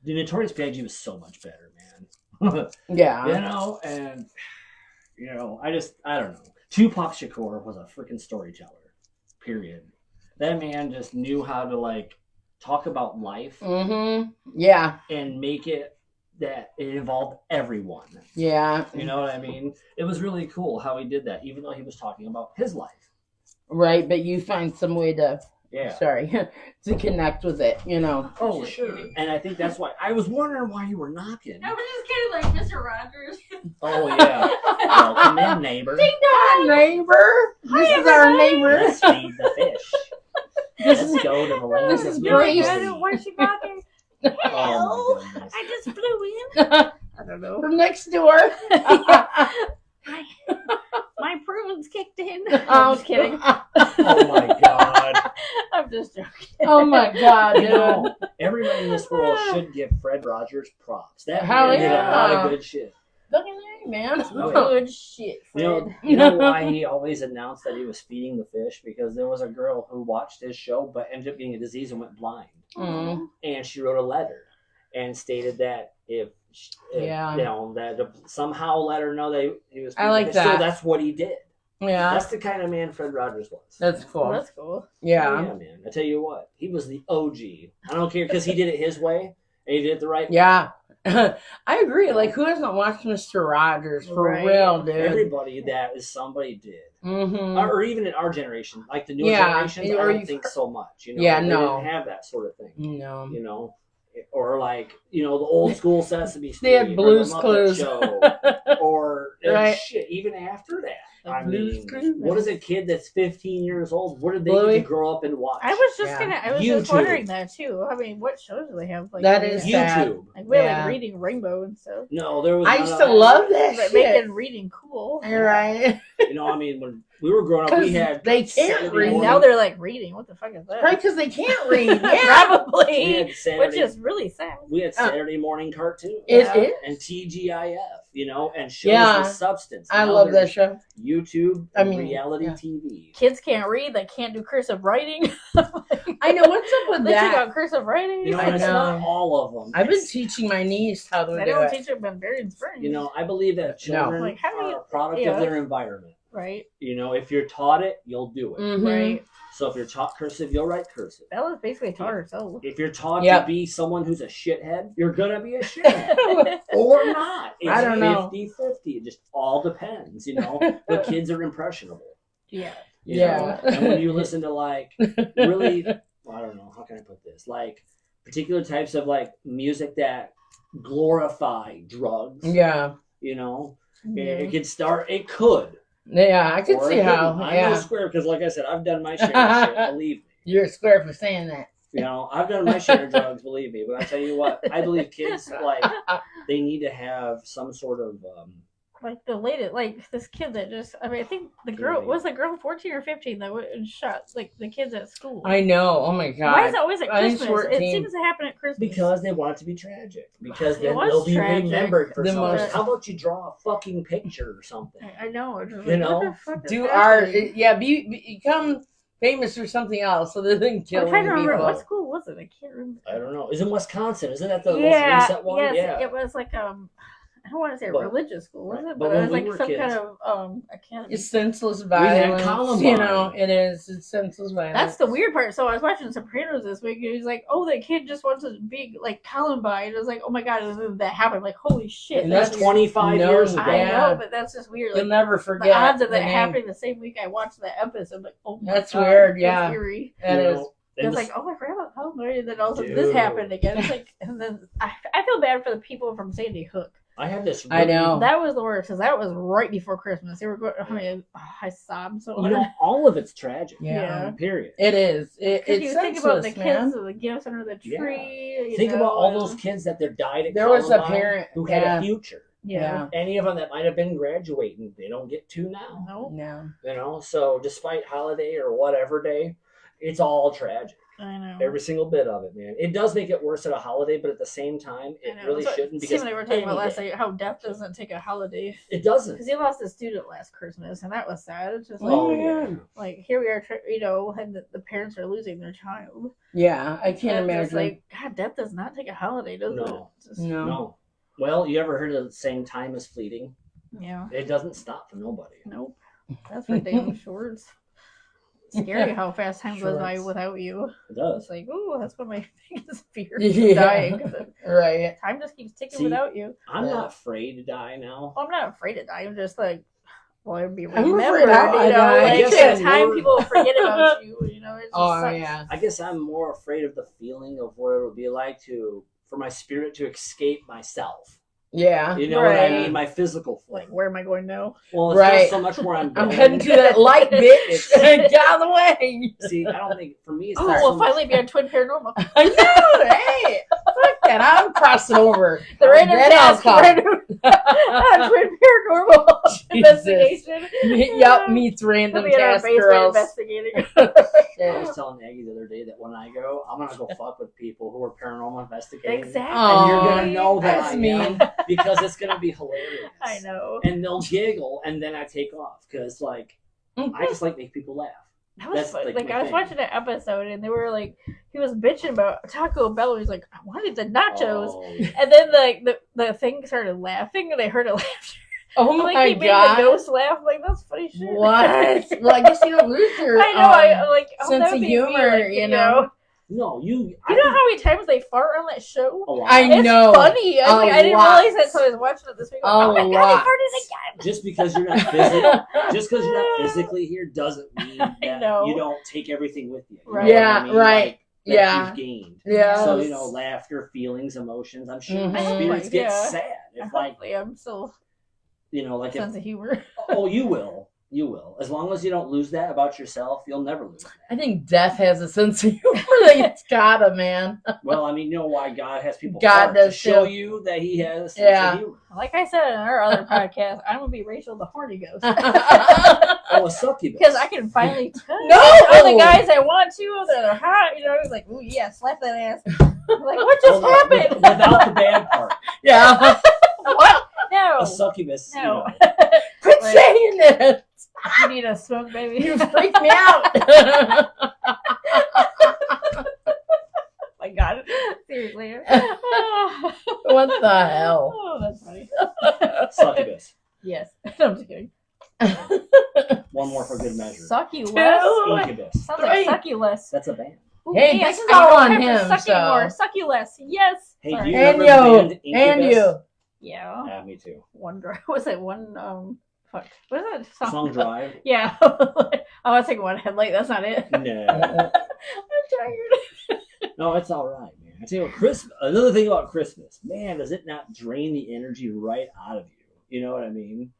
B: the Notorious B.I.G. was so much better, man.
C: Yeah.
B: You know, and, you know, I don't know. Tupac Shakur was a freaking storyteller, period. That man just knew how to, like, talk about life
C: Mm-hmm. Yeah.
B: and make it that it involved everyone.
C: Yeah.
B: You know what I mean? It was really cool how he did that, even though he was talking about his life.
C: Right. But you find some way to,
B: Yeah.
C: sorry, to connect with it, you know.
B: Oh, sure. And I think that's why I was wondering why you were knocking.
A: I was just kidding, like Mr. Rogers.
B: Oh, yeah. Well, come in, neighbor.
A: Ding
C: Hi,
A: dong!
C: neighbor. This is our
A: everybody.
C: neighbor.
B: Let's feed the fish. Let's go to the land
C: This
B: of
C: is
B: Grace.
C: Grace.
A: Where's she talking?
B: Oh, my goodness.
A: I just flew in. I don't know.
C: From next door.
A: My prunes kicked in.
C: I'm
A: I'm just kidding.
B: Oh, my God.
A: I'm just joking.
C: Oh my god,
B: You
C: dude.
B: know, everybody in this world should give Fred Rogers props. That
C: Hell
B: man did a lot
C: yeah.
B: of good shit.
C: Look at that, man.
B: Oh,
A: Good shit,
B: You
A: Fred.
B: know why he always announced that he was feeding the fish? Because there was a girl who watched his show but ended up getting a disease and went blind.
C: Mm.
B: And she wrote a letter and stated that if
C: Yeah.
B: you know, that to somehow let her know that he was
C: I like
B: feeding the fish.
C: that.
B: So that's what he did.
C: Yeah,
B: That's the kind of man Fred Rogers was.
C: that's cool.
A: Well, that's cool.
C: Yeah,
B: Yeah, man. I tell you what, he was the OG. I don't care because he did it his way and he did it the right way.
C: yeah. I agree. Like, who hasn't watched Mr. Rogers for
A: Right.
C: real, dude?
B: Everybody that is somebody did.
C: Mm-hmm.
B: Or even in our generation, like the newer
C: Yeah,
B: generations, I
C: or
B: don't
C: you've
B: think so much. You know,
C: Yeah,
B: they
C: no.
B: didn't have that sort of thing.
C: No.
B: You know, or like the old school Sesame Street,
C: They had
B: or
C: Blue's
B: the Muppet
C: Clues.
B: Show, or
C: Right.
B: shit. Even after that,
A: The
B: I
A: Blue's
B: mean,
A: Clues.
B: what is a kid that's 15 years old? What did they
C: Bluey?
B: need to grow up and watch?
A: I was just
C: Yeah.
A: I was
B: YouTube.
A: just wondering that too. I mean, what shows do they have? Like
C: That is sad.
B: YouTube.
A: Like we're
C: Yeah.
A: like reading Rainbow and stuff.
B: No, there was.
C: I
B: none
C: used
B: of
C: to
B: that.
C: love that
A: But
C: shit.
A: making reading cool.
C: You're right.
B: You know, I mean, when we were growing up, we
C: 'Cause
B: had
C: they can't
B: Saturday
C: read.
A: And
B: morning-
A: now they're like reading. What the fuck is that?
C: Right, because they can't read. Yeah.
B: we
A: Probably.
B: had
A: Which
B: Saturday,
A: is really sad.
B: we had Saturday morning cartoons.
C: It
A: Yeah.
C: is.
B: And TGIF, and shows
C: Yeah.
B: with substance.
C: I
B: Now
C: love that
B: there's
C: show.
B: YouTube,
C: I
B: and
C: mean,
B: reality
C: yeah.
B: TV.
A: Kids can't read. They can't do cursive writing.
C: I know. What's up with
A: They took
C: that?
A: out cursive writing.
B: You know,
C: I
B: it's
C: know.
B: not all of them.
C: I've been
B: It's-
C: teaching my niece how to
A: I
C: do
A: don't
C: it.
A: teach them. Been very inspiring.
B: I believe that children
A: Like, how do you-
B: are a product
A: yeah.
B: of their environment.
A: Right.
B: If you're taught it, you'll do it.
C: Mhm.
A: Right.
B: So if you're taught cursive, you'll write cursive.
A: Bella's basically taught herself.
B: If you're taught
C: Yep.
B: to be someone who's a shithead, you're gonna be a shithead. Or not. It's
C: I don't know.
B: 50-50. It just all depends, But kids are impressionable.
A: Yeah.
B: you
C: Yeah.
B: know? And when you listen to really, I don't know, how can I put this? Particular types of music that glorify drugs.
C: Yeah.
B: It could start. It could.
C: Yeah, I can
B: or
C: see
B: it
C: how.
B: couldn't. I'm
C: Yeah.
B: no square because, like I said, I've done my share of shit. Believe me.
C: You're a square for saying that.
B: I've done my share of drugs. Believe me. But I tell you what, I believe kids they need to have some sort of.
A: Like the latest, this kid that just, I think the girl, was the girl 14 or 15 that went and shot, the kids at school?
C: I know. Oh my god.
A: Why is it always at
C: I think
A: Christmas? It
C: 14.
A: seems to happen at Christmas.
B: Because they want it to be tragic. Because
A: It
B: then
A: was
B: they'll be
A: tragic.
B: remembered for
C: The
B: something.
C: most-
B: How about you draw a fucking picture or something?
A: I know. It's just
B: You
A: like,
B: know,
A: what the fuck is
C: Do art.
A: happening?
C: Yeah, become famous for something else so they didn't kill
A: I'm trying to
C: any
A: remember.
C: people.
A: What school was it? I can't remember.
B: I don't know. It's in Wisconsin. Isn't that the
A: Yeah.
B: most recent one?
A: Yes,
B: Yeah.
A: it was like, I don't want to say a
B: But-
A: religious school, was
B: right.
A: it?
B: But
A: But it
B: when
A: was
B: we
A: like
B: were
A: some
B: kids-
A: kind of academy.
C: It's senseless
B: had
C: violence.
B: Columbine.
C: It is. It's senseless violence.
A: That's the weird part. So I was watching Sopranos this week, and he was like, "Oh, that kid just wants to be like Columbine." And I was like, "Oh my god, that happened!" Like, holy shit!
C: And
B: That's
C: that's
B: 25
C: No,
B: years ago.
A: I
C: yeah.
A: know, but that's just weird.
C: You'll
A: Like,
C: never
A: the
C: forget.
A: odds of
C: the
A: that
C: name.
A: happening the same week I watched that episode, like, oh my
C: That's
A: god,
C: weird,
A: that's
C: yeah.
A: eerie.
C: That
B: You
C: is.
B: know,
A: I
B: and
A: was
B: the-
A: like, oh, I forgot about Columbine, and then all of a sudden this
B: Dude.
A: happened again. It's like, and then I feel bad for the people from Sandy Hook.
B: I had this.
C: I know.
A: That was the worst because that was right before Christmas. They were going. I mean, I sobbed so hard.
B: all of it's tragic.
C: Yeah.
B: Period.
C: It is.
A: Because
C: It's
A: you think about the
C: senseless, man.
A: kids that get us under the
B: Yeah.
A: tree. you
B: Think
A: know,
B: about all
A: and-
B: those kids that died at
C: There was a
B: Columbine
C: parent
B: who had
C: yeah.
B: a future.
A: Yeah.
B: Any of them that might have been graduating, they don't get to now.
A: No,
C: No.
B: So despite holiday or whatever day, it's all tragic.
A: I know.
B: Every single bit of it, man. It does make it worse at a holiday, but at the same time, it
A: I know.
B: really
A: That's what
B: shouldn't because
A: Steve and I were talking about
B: any
A: last
B: day-
A: night how death doesn't take a holiday
B: It doesn't.
A: because he lost a student last Christmas and that was sad. It's just like,
B: Oh yeah.
A: like here we are, and the parents are losing their child.
C: Yeah, I can't
A: And it's
C: imagine.
A: like, God, death does not take a holiday, does
B: No.
A: it? It's just-
C: No.
B: No. Well, you ever heard of the saying "time is fleeting"?
A: Yeah.
B: It doesn't stop for nobody.
A: Nope. That's for damn sure. It's scary how fast time goes by
C: Shorts.
A: without you.
B: It does.
A: It's like, ooh, that's one of my biggest fears
C: Yeah.
A: of dying. 'Cause
C: Right.
A: time just keeps ticking
B: See,
A: without you.
B: I'm
C: Yeah.
B: not afraid to die now.
A: Well, I'm not afraid to die. I'm just like, well, I'd be
C: I'm
A: remembered.
C: afraid how I
A: You know,
C: die.
A: like
B: I guess
A: the
B: I'm
A: time
B: more-
A: people forget about you. You know, it just
C: Oh
A: sucks.
C: yeah.
B: I guess I'm more afraid of the feeling of what it would be like for my spirit to escape myself.
C: Yeah.
B: You know what I
A: Right.
B: mean? My physical form.
A: Like, where am I going now?
B: Well, it's
C: Right.
B: not so much where I'm
C: I'm
B: going.
C: heading to that light, bitch. Get out of the way.
B: See, I don't think for me it's
A: Oh,
B: not so
A: we'll
B: much-
A: finally be on Twin Paranormal.
C: I know. Hey, fuck that. I'm crossing over.
A: The random
C: Then I'll
A: task
C: come.
A: on Twin Paranormal investigation.
C: Yep, meets random
A: We'll be in our
C: task
A: basement
C: girls.
A: investigating.
B: I was telling Aggie the other day that when I go, I'm gonna go fuck with people who are paranormal investigators.
A: Exactly.
C: And
B: you're gonna know that
C: that's
B: I
C: mean.
B: am, because it's gonna be hilarious.
A: I know.
B: And they'll giggle, and then I take off because, like, I just like make people laugh.
A: That was
B: That's,
A: fun.
B: like,
A: Like
B: my
A: I was
B: thing.
A: watching an episode and they were like, he was bitching about Taco Bell. He's like, I wanted the nachos,
B: Oh,
A: and then like the thing started laughing and they heard a laughter.
C: Oh
A: Like
C: my
A: he made the
C: god.
A: ghost laugh. Like that's funny shit.
C: What? Well, I guess you don't lose your
A: I know. I like
C: sense
A: that
C: of
A: would be
C: humor,
A: weird,
C: you know?
B: No,
A: You know how many times they fart on that show?
B: a lot.
C: I
A: It's
C: know.
A: funny. I, was like, I didn't
C: lot.
A: realize that until I was watching it this week.
C: A
A: Oh my god,
C: lot.
A: he farted again.
B: Just because you're not physically here doesn't mean that
A: know.
B: you don't take everything with you. You know
A: Right.
B: what
C: Yeah,
B: I mean?
C: right.
B: Like, that
C: Yeah.
B: you've gained.
C: Yeah.
B: So, laughter, feelings, emotions. I'm sure
C: Mhm.
B: spirits get
A: Yeah.
B: sad. If, like,
A: Hopefully, I'm still
B: like,
A: sense of humor.
B: oh, you will. You will. As long as you don't lose that about yourself, you'll never lose that.
C: I think death has a sense of humor. Like it's gotta, man.
B: Well, I mean, you know why God has people
C: God
B: fart, to
C: does
B: show
C: too.
B: you that He has a sense
C: Yeah.
B: of humor.
A: Like I said in our other podcast, I'm gonna be Rachel the horny ghost
B: Oh, a succubus.
A: because I can finally touch
C: No!
A: all the guys I want to that are hot. It's like, ooh yeah, slap that ass. I'm like, what just
B: Hold on,
A: happened?
B: without the bad part.
C: Yeah.
A: What? No.
B: A succubus.
A: No.
C: Quit
A: Like-
C: saying it.
A: You need a smoke, baby.
C: You freaked me out.
A: My God. Seriously.
C: What the hell?
A: Oh, that's funny.
B: Succubus.
A: Yes. I'm just kidding.
B: One more for good measure.
A: Succubus.
C: Two.
B: Incubus.
A: Sounds like
C: Three.
A: succulus.
B: That's a band.
A: Ooh,
C: Hey,
A: yes,
C: this is
A: I
C: all
A: don't
C: on
A: have to
C: him,
A: suck
C: so-
A: anymore. Succulus. Yes.
B: Hey, do
A: Sorry.
B: you
C: And
B: remember
C: you.
B: the band Incubus?
C: And you.
A: Yeah.
B: Yeah, me too.
A: One drive. Was it one? Fuck. What is that song?
B: Song Drive?
A: Yeah. I was thinking one headlight. That's not it.
B: No.
A: I'm tired.
B: No, it's all right, man. I tell you what, Christmas. Another thing about Christmas, man, does it not drain the energy right out of you? You know what I mean?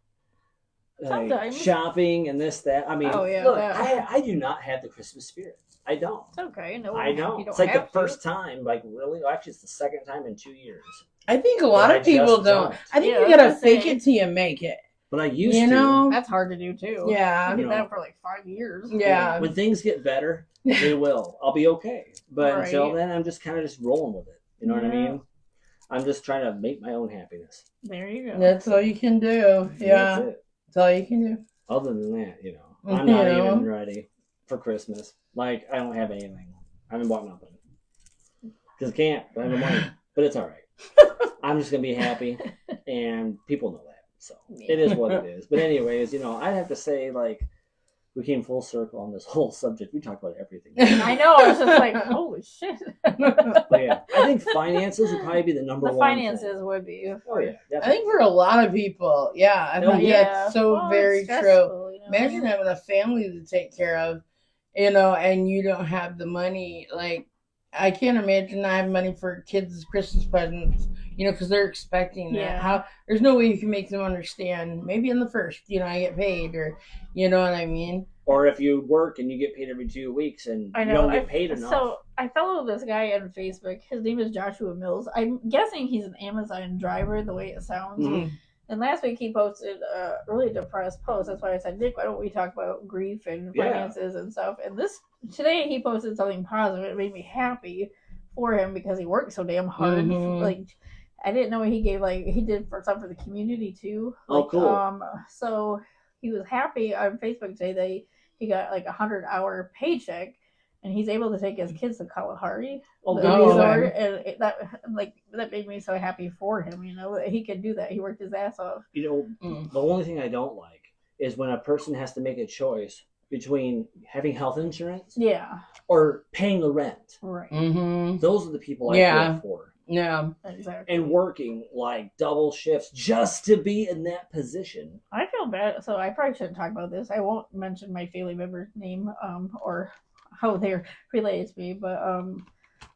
B: Like
A: Sometimes.
B: shopping and this, that. I mean,
A: Oh, yeah,
B: look,
A: that.
B: I do not have the Christmas spirit. I don't.
A: It's okay. No,
B: I
A: you
B: don't.
A: don't
B: It's like the
A: have to.
B: first time, like really. Well, actually, it's the second time in 2 years.
C: I think a lot
B: But I
C: of people
B: just
C: don't.
B: don't.
C: I think
A: Yeah,
C: you
A: I was
C: gotta
A: gonna
C: fake
A: say.
C: it till you make it.
B: But I used
C: You
B: to.
C: know?
A: That's hard to do too. I
C: Yeah.
A: did
B: You
A: that
B: know.
A: for like 5 years.
C: Yeah.
B: When things get better, they will. I'll be okay. But
A: Right.
B: until then, I'm just kind of just rolling with it. You know what I
A: Yeah.
B: mean? I'm just trying to make my own happiness.
A: There you go.
C: That's all you can do.
B: And
C: Yeah.
B: That's it.
C: That's all you can do.
B: Other than that, I'm not
C: You know?
B: even ready for Christmas. Like, I don't have anything. I haven't bought nothing. Because I can't. I have no money. But it's all right. I'm just going to be happy. And people know that. So it is what it is. But anyways, I'd have to say, like, we came full circle on this whole subject. We talked about everything.
A: I know. I was just like, holy shit.
B: But yeah, I think finances would probably be the number
A: The
B: one
A: finances
B: thing.
A: would be.
B: Oh, yeah.
C: I
B: Definitely.
C: think for a lot of people, yeah, I
B: Oh,
C: think
B: yeah.
C: that's so
A: Well,
C: very
A: it's
C: true.
A: stressful,
C: Imagine having a family to take care of, and you don't have the money. Like, I can't imagine not having money for kids' Christmas presents, because they're expecting that.
A: Yeah.
C: There's no way you can make them understand. Maybe in the first, I get paid, or, you know what I mean?
B: Or if you work and you get paid every 2 weeks and
A: I
B: you
A: know.
B: don't get paid enough.
A: So I follow this guy on Facebook. His name is Joshua Mills. I'm guessing he's an Amazon driver, the way it sounds.
B: Mhm.
A: And last week he posted a really depressed post. That's why I said, Nick, why don't we talk about grief and
B: Yeah.
A: finances and stuff? And today he posted something positive. It made me happy for him because he worked so damn hard.
C: Mhm.
A: Like, I didn't know he gave, he did some for the community too.
B: Oh, cool.
A: So he was happy on Facebook today that he got like a 100-hour paycheck, and he's able to take his kids to Kalahari,
B: Oh,
A: the
B: good.
A: resort, and that made me so happy for him. That he could do that. He worked his ass off.
C: Mm.
B: The only thing I don't like is when a person has to make a choice between having health insurance
A: Yeah,
B: or paying the rent.
A: right.
C: Mm-hmm.
B: Those are the people I
C: Yeah.
B: feel for.
C: Yeah.
A: Exactly.
B: And working like double shifts just to be in that position.
A: I feel bad, so I probably shouldn't talk about this. I won't mention my family member's name, or how they're related to me, but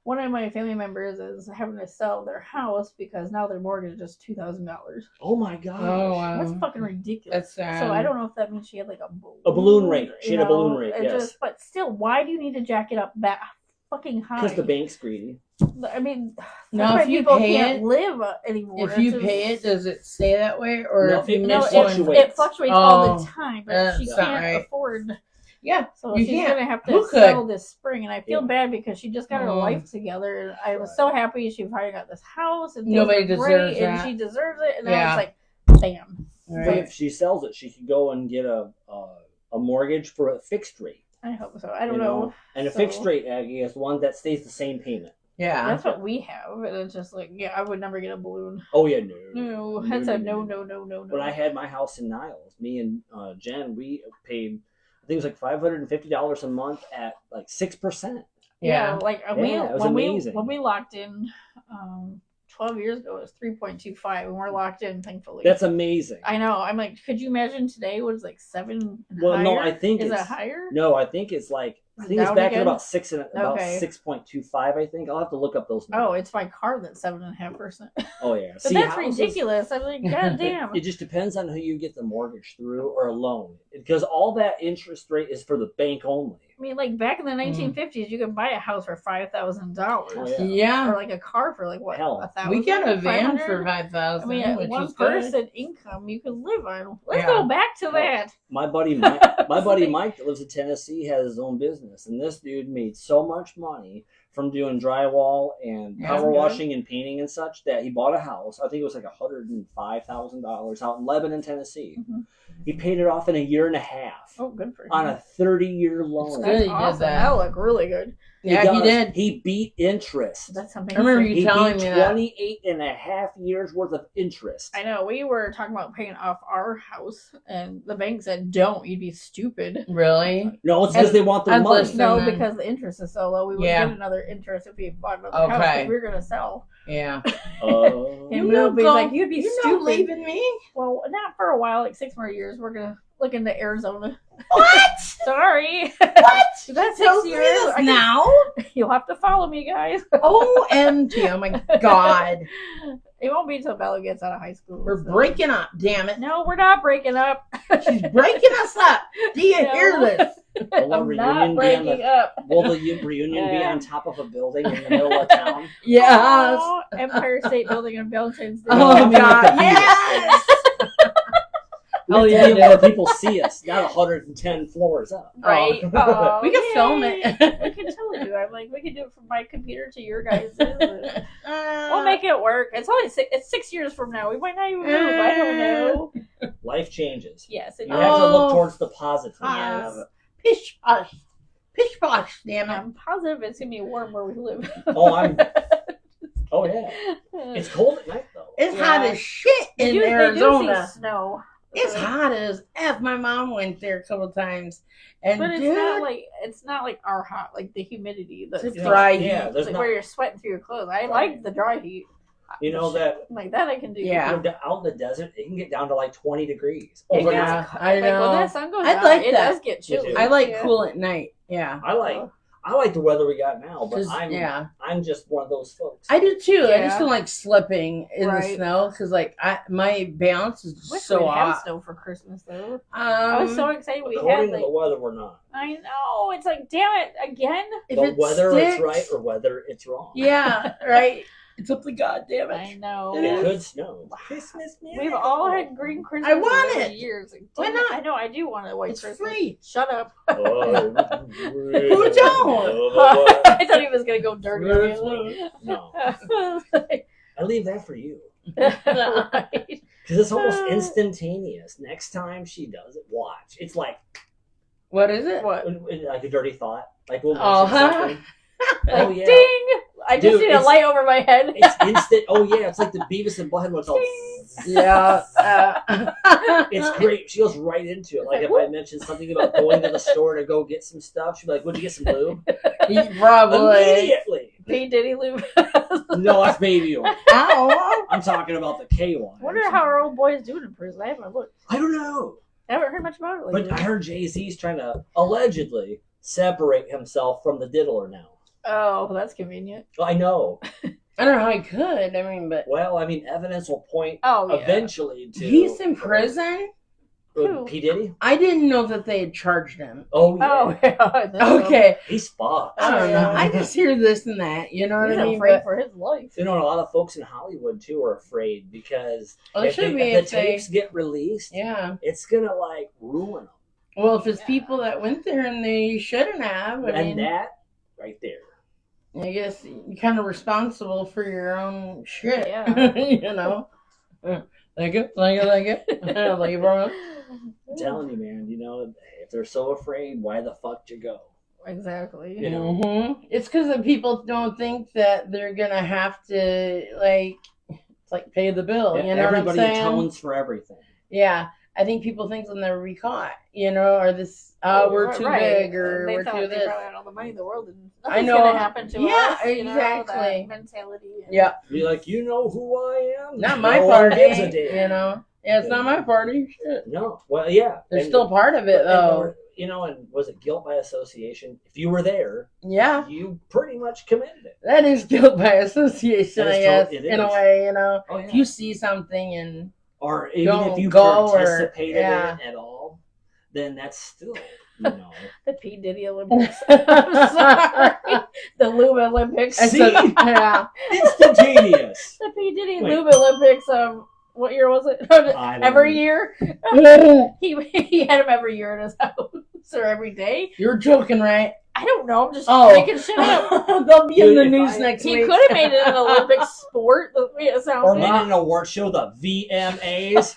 A: one of my family members is having to sell their house because now their mortgage is $2,000.
B: Oh my gosh.
C: Oh, wow.
A: That's fucking ridiculous.
C: That's sad.
A: So I don't know if that means she had like a
B: balloon rate. She
A: you
B: had a balloon
A: know,
B: rate,
A: it
B: yes.
A: but still, why do you need to jack it up that fucking high?
B: Because the bank's greedy.
A: I mean,
C: No,
A: that's why
C: if you
A: people
C: pay
A: can't
C: it-
A: live anymore.
C: If you
A: It's
C: pay it,
A: just-
C: does it stay that way, or
B: No,
C: if you
B: it
A: No,
C: miss
B: fluctuates.
C: one?
A: it fluctuates all
C: Oh,
A: the time, but
C: that's
A: she
C: not
A: can't
C: right.
A: afford.
C: Yeah,
A: So
C: you
A: she's
C: can't.
A: gonna have to
C: Who could?
A: sell this spring, and I feel
B: Yeah.
A: bad because she just got her
C: Oh.
A: life together, and I was
B: Right.
A: so happy she finally got this house, and things
C: Nobody
A: were
C: deserves
A: great, and
C: that.
A: she deserves it, and
C: Yeah.
A: I was like, damn.
B: But
C: Right.
B: if she sells it, she could go and get a mortgage for a fixed rate.
A: I hope so. I don't
B: you
A: know.
B: And a
A: So-
B: fixed rate, Aggie, is one that stays the same payment.
C: Yeah.
A: That's what we have, and it's just like, yeah, I would never get a balloon.
B: Oh yeah, no.
A: No, that's a no.
B: When I had my house in Niles, me and Jen, we paid, I think it was like $550 a month at like 6%.
A: Yeah,
C: Yeah.
A: like
B: Yeah, it was amazing.
A: when we locked in 12 years ago, it was 3.25, and we're locked in, thankfully.
B: That's amazing.
A: I know. I'm like, could you imagine today? What is like 7 and
B: Well,
A: higher?
B: no, I think
A: is
B: it's
A: it higher?
B: No, I think it's like I think it's
A: Down
B: back at
A: again?
B: about about
A: Okay.
B: 6.25. I think I'll have to look up those
A: Oh,
B: numbers.
A: it's my car that's 7.5%.
B: Oh yeah,
A: But
B: See,
A: that's
B: houses-
A: ridiculous. I'm like, god damn.
B: It just depends on who you get the mortgage through or a loan, because all that interest rate is for the bank only.
A: I mean, like back in the 1950s, you could buy a house for $5,000.
B: Oh, yeah.
C: Yeah.
A: Or like a car for like what?
B: Hell.
A: 1,000?
C: We got a van
A: 500?
C: for 5,000.
A: I mean,
C: which
A: one
C: is good.
A: person income you could live on. Let's
C: Yeah.
A: go back to
B: Oh.
A: that.
B: My buddy Mike, Mike that lives in Tennessee has his own business, and this dude made so much money from doing drywall and
C: Yeah.
B: power
A: Good.
B: washing and painting and such that he bought a house. I think it was like $105,000 out in Lebanon, Tennessee.
A: Mhm.
B: He paid it off in a year and a half
A: Oh, good for him.
B: on a 30-year loan.
C: It's good.
A: That's
C: he did
A: awesome.
C: that.
A: That'll look really good.
C: Yeah, he
B: does.
C: did.
B: He beat interest.
A: That's
C: I
A: amazing.
C: remember you
B: He
C: telling
B: beat
C: me that.
B: 28 and a half years worth of interest.
A: I know. We were talking about paying off our house, and the bank said, "Don't. You'd be stupid."
C: Really?
B: No, it's because they want their
C: I'd
B: money.
C: listen.
A: No,
C: then-
A: because the interest is so low, we would
C: Yeah.
A: get another interest if we bought another house.
C: Okay.
A: 'Cause we were gonna sell.
C: Yeah.
B: Oh.
A: And nobody's like, "You'd be
C: you're
A: stupid."
C: not leaving me.
A: Well, not for a while, like 6 more years. We're gonna look into Arizona.
C: What?
A: Sorry.
C: What?
A: That's
C: Tell
A: 6
C: me
A: years.
C: this
A: I can-
C: now.
A: You'll have to follow me, guys.
C: OMG. Oh my God.
A: It won't be until Bella gets out of high school.
C: We're
A: so.
C: breaking up. Damn it.
A: No, we're not breaking up.
C: She's breaking us up. Do you
A: No.
C: hear this?
B: Will a
A: I'm
B: reunion
A: not
B: be on
A: breaking
B: the
A: up.
B: Will the reunion be
A: Yeah.
B: on top of a building in the middle of town?
C: Yes.
A: Oh, Empire State Building on Valentine's Day.
C: Oh,
B: Come in
C: God.
B: like the
C: Yes.
B: We have to be able where people see us, not 110 floors up.
A: Right?
C: Oh.
A: Oh,
C: We can film
A: yay.
C: it.
A: We can totally do it. I'm like, we can do it from my computer to your guys'. We'll make it work. It's only it's 6 years from now. We might not even move. I don't know.
B: Life changes.
A: Yes, it
B: You have to
C: Oh.
B: look towards the positive.
A: Yes.
C: Pish posh. Pish posh, damn it.
A: I'm positive it's gonna be warm where we live.
B: Oh, Oh yeah. It's cold at night though.
C: It's
A: Yeah.
C: hot as shit
A: They
C: in
A: do- they do
C: Arizona.
A: see snow.
C: It's
A: So-
C: hot as F. My mom went there a couple times. And
A: But it's
C: dude,
A: not like our hot, like the humidity. The
C: It's dry
B: Yeah,
C: heat.
B: there's
A: like
B: not.
A: where you're sweating through your clothes. I like the dry heat.
B: You know that
A: Like that I can do.
C: Yeah.
B: out in the desert, it can get down to like 20 degrees.
A: It
B: overnight.
A: gets,
C: Yeah, I
A: like, when
C: know.
A: that sun goes
C: I'd
A: down,
C: like
A: it
C: that.
A: does get chilly.
B: too.
C: I like
A: Yeah.
C: cool at night. Yeah.
B: I like the weather we got now, but
C: 'Cause,
B: I'm
C: yeah.
B: just one of those folks.
C: I do too. I
A: Yeah.
C: just don't like slipping in the
A: Right.
C: snow because, like, my balance is just
A: Wish
C: so
A: we'd have
C: hot.
A: snow for Christmas though. I was so excited we
B: According
A: had
B: to
A: like.
B: the weather, we're not.
A: I know it's like damn it again.
C: if
B: But
C: it
B: whether
C: sticks,
B: it's right or whether it's wrong.
C: yeah, right. It's up to God, damn
A: I
C: it.
A: know.
C: It
B: It
C: is.
B: could snow. Christmas
A: We've
B: miracle.
A: all had green Christmas.
C: want
A: over
C: it.
A: the years. Like,
C: Why
A: damn it,
C: not?
A: I know. I do want a white
C: It's
A: Christmas.
C: free.
A: Shut up.
B: Oh,
C: Who don't?
A: I thought he was gonna go dirty. Immediately.
B: No, I leave that for you.
A: Right.
B: Because it's almost instantaneous. Next time she does it, watch. It's like
C: What is it?
A: What?
B: like a dirty thought. Like we'll
C: Oh,
B: mention something. Oh
A: Like,
B: yeah.
A: Ding! I just
B: Dude,
A: seen a
B: it's-
A: light over my head.
B: It's instant. Oh yeah, it's like the Beavis and Butthead was all.
C: Yeah.
B: It's great. She goes right into it. Like if I mentioned something about going to the store to go get some stuff, she'd be like, "Would you get some lube?"
C: Probably.
B: Immediately.
A: P Diddy Lube.
B: No, that's baby oil.
C: Ow.
B: I'm talking about the K one.
A: Wonder how our old boy's doing in prison. I haven't looked.
B: I don't know.
A: I haven't heard much about it lately.
B: But I heard Jay-Z's trying to allegedly separate himself from the diddler now.
A: Oh, that's convenient.
B: I know.
C: I don't know how I could. I mean, but
B: Well, I mean, evidence will point
A: Oh, yeah.
B: eventually to.
C: he's in prison.
A: Who?
B: P. Diddy?
C: I didn't know that they had charged him.
B: Oh, yeah.
A: Oh, yeah. that's
C: Okay.
B: He's fucked.
C: I don't know.
A: Yeah.
C: I just hear this and that. You know what
A: He's
C: I mean?
A: afraid
C: But,
A: for his life.
B: You know, and a lot of folks in Hollywood, too, are afraid because
C: well, it
B: if,
C: should
B: they-
C: be
B: if
C: if
B: the
C: they.
B: tapes get released,
C: Yeah.
B: it's going to, like, ruin them.
C: Well, if it's
A: Yeah.
C: people that went there and they shouldn't have, I
B: And
C: mean,
B: that right there.
C: I guess you're kind of responsible for your own shit.
A: Yeah.
C: You know? Like it? Like it? Like it? Like it, bro?
B: I'm telling you, man, you know, if they're so afraid, why the fuck you go?
A: Exactly.
B: You know.
C: It's because the people don't think that they're gonna have to like, it's like pay the bill. You know
B: Everybody
C: what I'm saying?
B: atones for everything.
C: Yeah, I think people think they'll never be caught. You know, or this, we're too big, or
A: they
C: we're
A: thought
C: too
A: they
C: this.
A: probably had all the money in the world, and
C: I
A: nothing's
C: know.
A: gonna happen to
C: Yeah,
A: us. You know,
C: exactly.
A: that mentality. And-
C: Yeah,
B: Be like, you know who I am?
C: not my
B: No one
C: party.
B: gives a damn.
C: You know, yeah, it's not my party. Shit,
B: No. Well, yeah.
C: they're
B: And-
C: still part of it
B: and
C: though.
B: there- you know, and was it guilt by association? If you were there,
C: Yeah,
B: you pretty much committed it.
C: that is guilt by association,
B: That
C: I
B: is
C: guess,
B: it
C: in a
B: is.
C: way. You know,
B: Oh, yeah.
C: if you see something and
B: Or even if
C: don't
B: you
C: go or-
B: participated
C: yeah.
B: in it at all, then that's still, you know.
A: The P Diddy Olympics. I'm sorry. The Lube Olympics.
C: It's
B: See?
C: yeah.
B: Instantaneous.
A: The P Diddy
B: Wait.
A: Lube Olympics. What year was it?
B: I don't
A: Every
B: know.
A: year. He had him every year in his house or every day.
C: You're joking, right?
A: I don't know. I'm just
C: Oh.
A: making shit up.
C: They'll be in
B: Dude,
C: the
B: if
C: news
B: I-
C: next
A: He
C: week.
A: could have made it an Olympic sport. The way it sounds.
B: Or made it an award show, the VMAs.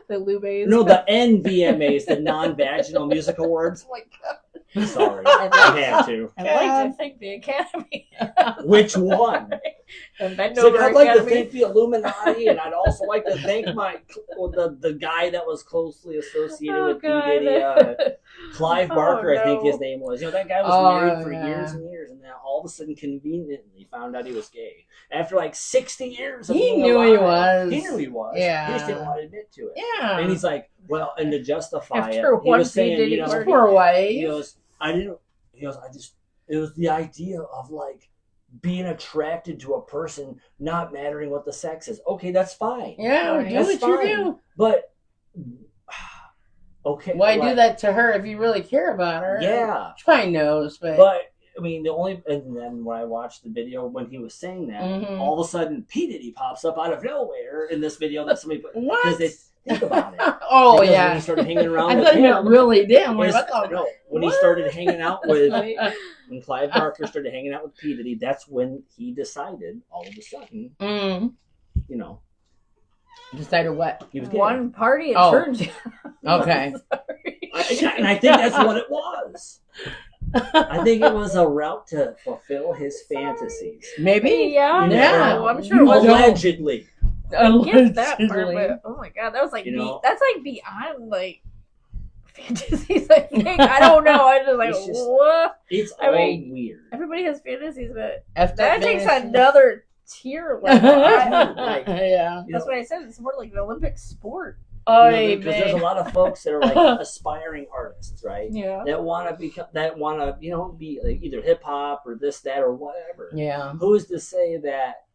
A: The Lubes.
B: No, the NVMAs, the non-vaginal music awards.
A: Oh my God.
B: Sorry,
A: I'd
B: I
A: like-
B: had to.
A: I'd like to thank the Academy.
B: Which one?
A: And bend
B: So
A: over
B: I'd like to
A: Academy.
B: thank the Illuminati, and I'd also like to thank the guy that was closely associated
A: Oh,
B: with P.
A: God.
B: Diddy, Clive
A: Oh,
B: Barker, I think
A: no.
B: his name was. You know, that guy was
C: Oh,
B: married for
C: yeah.
B: years and years, and then all of a sudden, conveniently, found out he was gay. After like 60 years of
C: He
B: being
C: knew he
B: alive.
C: was.
B: He knew he was.
C: Yeah.
B: He just didn't want to admit to it.
C: Yeah.
B: And he's like, well, and to justify
A: After
B: it, he
A: one
B: was saying,
A: P. Diddy
B: you know,
A: party.
C: Poor
B: he
C: wife.
B: goes, it was the idea of like being attracted to a person, not mattering what the sex is. Okay, that's fine.
C: Yeah,
A: Right.
C: do
B: That's
C: what
B: fine.
C: you do.
B: But okay,
C: Why do
B: like,
C: that to her if you really care about her?
B: Yeah,
C: She probably knows, but,
B: I mean, and then when I watched the video when he was saying that,
C: Mhm.
B: all of a sudden P. Diddy pops up out of nowhere in this video that somebody put.
C: What?
B: Because they think about it.
C: Oh,
B: Because when
C: yeah.
B: he started hanging around
C: I
B: with
C: thought you meant
B: him,
C: really damn. Wait,
B: his-
C: what the-
B: no, when he
C: What?
B: started hanging out with
A: Right.
B: when Clive Barker started hanging out with P. Diddy, that's when he decided all of a sudden, you know,
C: Decided what?
B: he was gay.
A: One party and
C: Oh.
A: turned you.
C: Okay.
B: And I think that's what it was. I think it was a route to fulfill his fantasies.
C: Maybe.
A: Yeah,
C: Yeah.
A: no, I'm sure it was.
C: don't-
B: Allegedly.
A: I get that part,
C: Allegedly.
A: but oh my God, that was like
B: You know?
A: that's like beyond like fantasies. I think I don't know. I just like
B: It's just-
A: what?
B: It's
A: I
B: all
A: mean,
B: weird.
A: Everybody has fantasies, but
C: Effed
A: that
C: up
A: takes
C: fantasy.
A: another tier level.
B: Like,
C: Yeah.
B: you
A: That's
B: know,
A: what I said. It's more like an Olympic sport.
C: Oh,
B: because there's a lot of folks that are like aspiring artists, right?
A: Yeah.
B: That want to become, you know, be like either hip hop or this, that, or whatever.
C: Yeah.
B: Who's to say that,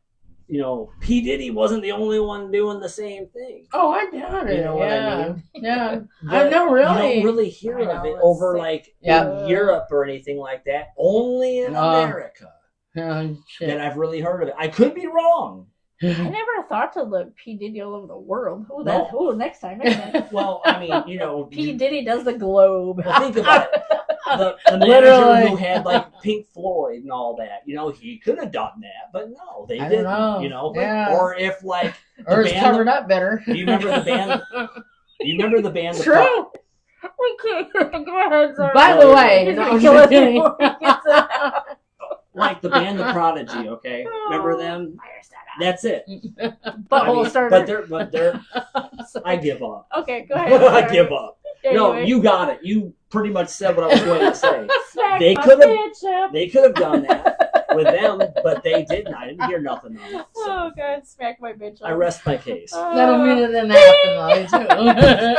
B: you know, P. Diddy wasn't the only one doing the same thing?
C: Oh, I doubt it.
B: You know what
C: yeah.
B: I mean?
C: Yeah.
B: But
C: I know, really.
B: You don't really hear
A: I
B: of
A: know,
B: it
A: it's
B: over
A: sick.
B: like
C: Yeah.
B: in Europe or anything like that. Only in America
C: Oh,
B: that
C: shit.
B: I've really heard of it. I could be wrong.
A: I never thought to look P Diddy all over the world. Oh,
B: No.
A: that. Oh, next time. Next time.
B: Well, I mean, you know,
A: P Diddy does the globe.
B: well, think about it. The manager
C: Literally.
B: who had like Pink Floyd and all that, you know, he could have done that, but no, they
C: I don't
B: didn't.
C: know.
B: You know,
C: Yeah.
B: or if like,
C: Or it's
B: band-
C: covered up better.
B: do you remember the band? Do you remember the band? The
C: True.
A: We can't. Go ahead. Sorry.
C: By the way,
A: He's
C: no,
A: gonna
C: I'm
A: kill
C: just
A: us
C: kidding.
A: before he gets it out.
B: Like the band The Prodigy, okay? Remember them?
A: Fire starter.
B: That's it.
A: Butthole
B: I mean,
A: starter.
B: but they're. I give up.
A: Okay, go ahead.
B: I
A: sorry.
B: give up. No,
A: Anyway.
B: you got it. You pretty much said what I was going to say.
A: Smack
B: They
A: my
B: could've-
A: bitch up.
B: They could have done that with them, but they didn't. I didn't hear nothing on it. So
A: Oh God, smack my bitch up.
B: I rest my case.
C: That'll mean it didn't happen, though, too.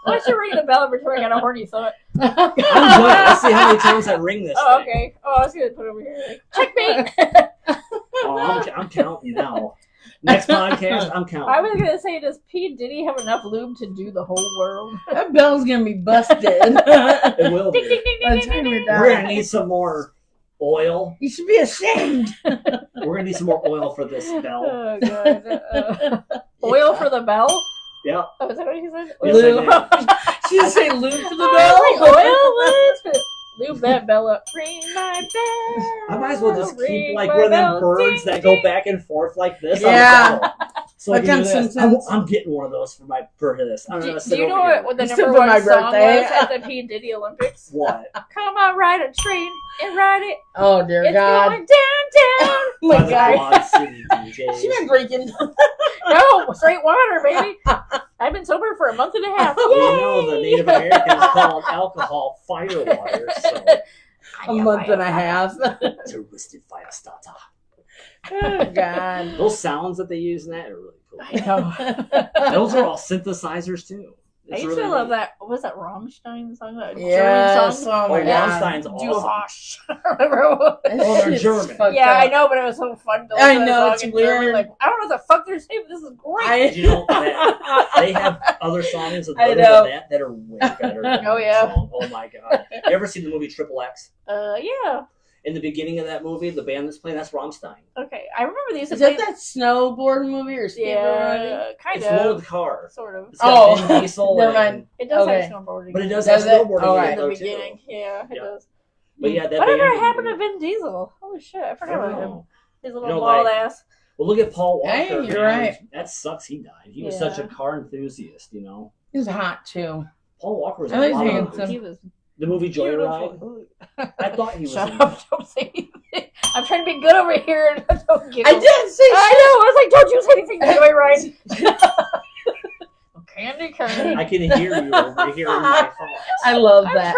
A: Why don't you ring the bell every time I got a horny thought?
B: I'm good. Let's see how many times I ring this
A: Oh,
B: thing.
A: okay. Oh, I was gonna put it over here. Like, checkmate.
B: Oh, I'm counting now. Next podcast, I'm counting.
A: I was gonna say, does P Diddy have enough lube to do the whole world?
C: That bell's gonna be busted.
B: It will
A: Ding, ding,
B: be.
A: ding,
C: By
A: ding,
C: the time
A: ding,
C: we're
A: ding.
C: done.
B: We're gonna need some more oil.
C: You should be ashamed.
B: We're gonna need some more oil for this bell.
A: Oh God. Oil for the bell?
B: Yeah.
A: Oh, is that what he said?
B: Yes,
A: Lube.
B: I
C: She didn't say lube for the
A: Oh,
C: bell.
A: like oil? What? Lube that bell up. Ring my bell.
B: I might as well just keep
A: Ring
B: like
A: my
B: one of them
A: bell.
B: birds
A: Ding,
B: that go
A: ding.
B: back and forth like this.
C: Yeah.
B: On the bell. So
C: Like
B: I can
C: on
B: do this.
C: Simpsons?
B: I'm getting one of those for this. I'm gonna
A: Do
B: sit
A: you
B: over
A: know
B: here.
A: what the
C: Except
A: number
C: for
A: one
C: my
A: song
C: birthday.
A: was at the P and Diddy Olympics?
B: What?
A: Come on, ride a train and ride it.
C: Oh dear
A: It's
C: God!
A: going downtown.
C: Oh
B: By
C: my
B: the
C: God!
B: Quad City DJs.
C: She been drinking.
A: No, straight water, baby. I've been sober for a month and a half.
B: Well, you know the
A: Yay!
B: Native Americans called alcohol fire water, so
C: A month and a half.
B: twisted fire starter.
C: Oh God!
B: Those sounds that they use in that are really cool.
A: I know.
B: Those are all synthesizers too.
A: I
B: It's
A: used
B: really
A: to love
B: neat.
A: that. Was that Rammstein song? That
C: Yes.
A: German song?
C: Oh my
B: Oh,
C: God!
B: Rammstein's
A: Du
B: awesome.
A: Hosch. Remember what-
C: That
B: Oh, they're
C: shit's
B: German.
C: fucked
A: Yeah, I
C: up.
A: know, but it was so fun to
C: I
A: listen to
C: know,
A: that
C: it's
A: song in German.
C: weird.
A: Like, I don't know what the fuck they're saying, but this is great.
B: Did you know that they have other songs of
C: I
B: other
C: know.
B: than that are way better than
A: Oh,
B: that
A: yeah.
B: song. Oh my god. You ever seen the movie Triple X?
A: Yeah.
B: In the beginning of that movie, the band that's playing, that's Rammstein.
A: Okay. I remember they used to
C: Is that
A: play.
C: that snowboard movie or skateboard movie?
A: Yeah, kind
B: It's the one with
A: of.
B: the car.
A: Sort of.
B: It's got
C: Oh,
B: Vin Diesel
C: never
B: and-
C: mind.
A: It does
C: Okay.
A: have snowboarding.
B: But it does
C: Does
B: have
C: it?
B: snowboarding
C: All
B: in
C: right.
B: it
A: in the
B: though
A: beginning.
B: too.
A: Yeah, it
B: Yeah.
A: does.
B: But yeah, that
A: Whatever
B: band-
A: happened to Vin Diesel? Holy shit, I
B: I
A: forgot
B: don't
A: about him.
B: know.
A: His little
B: You know,
A: bald
B: like-
A: ass.
B: Well, look at Paul Walker.
C: Hey, you're
B: man.
C: right.
B: That sucks. He died. He was
A: Yeah.
B: such a car enthusiast. You know,
C: He's hot too.
B: Paul Walker was
C: I
B: in a
C: like
B: lot of
C: handsome.
B: movies.
A: He was
B: The movie Joyride.
A: beautiful.
B: I thought he was.
A: Shut
B: in
A: up! Don't say anything. I'm trying to be good over here and don't get.
C: I didn't say
A: I know. I was like, don't you say anything, Joyride. Candy cane.
B: I can hear you over here in my phone.
C: I love
A: I'm
C: that.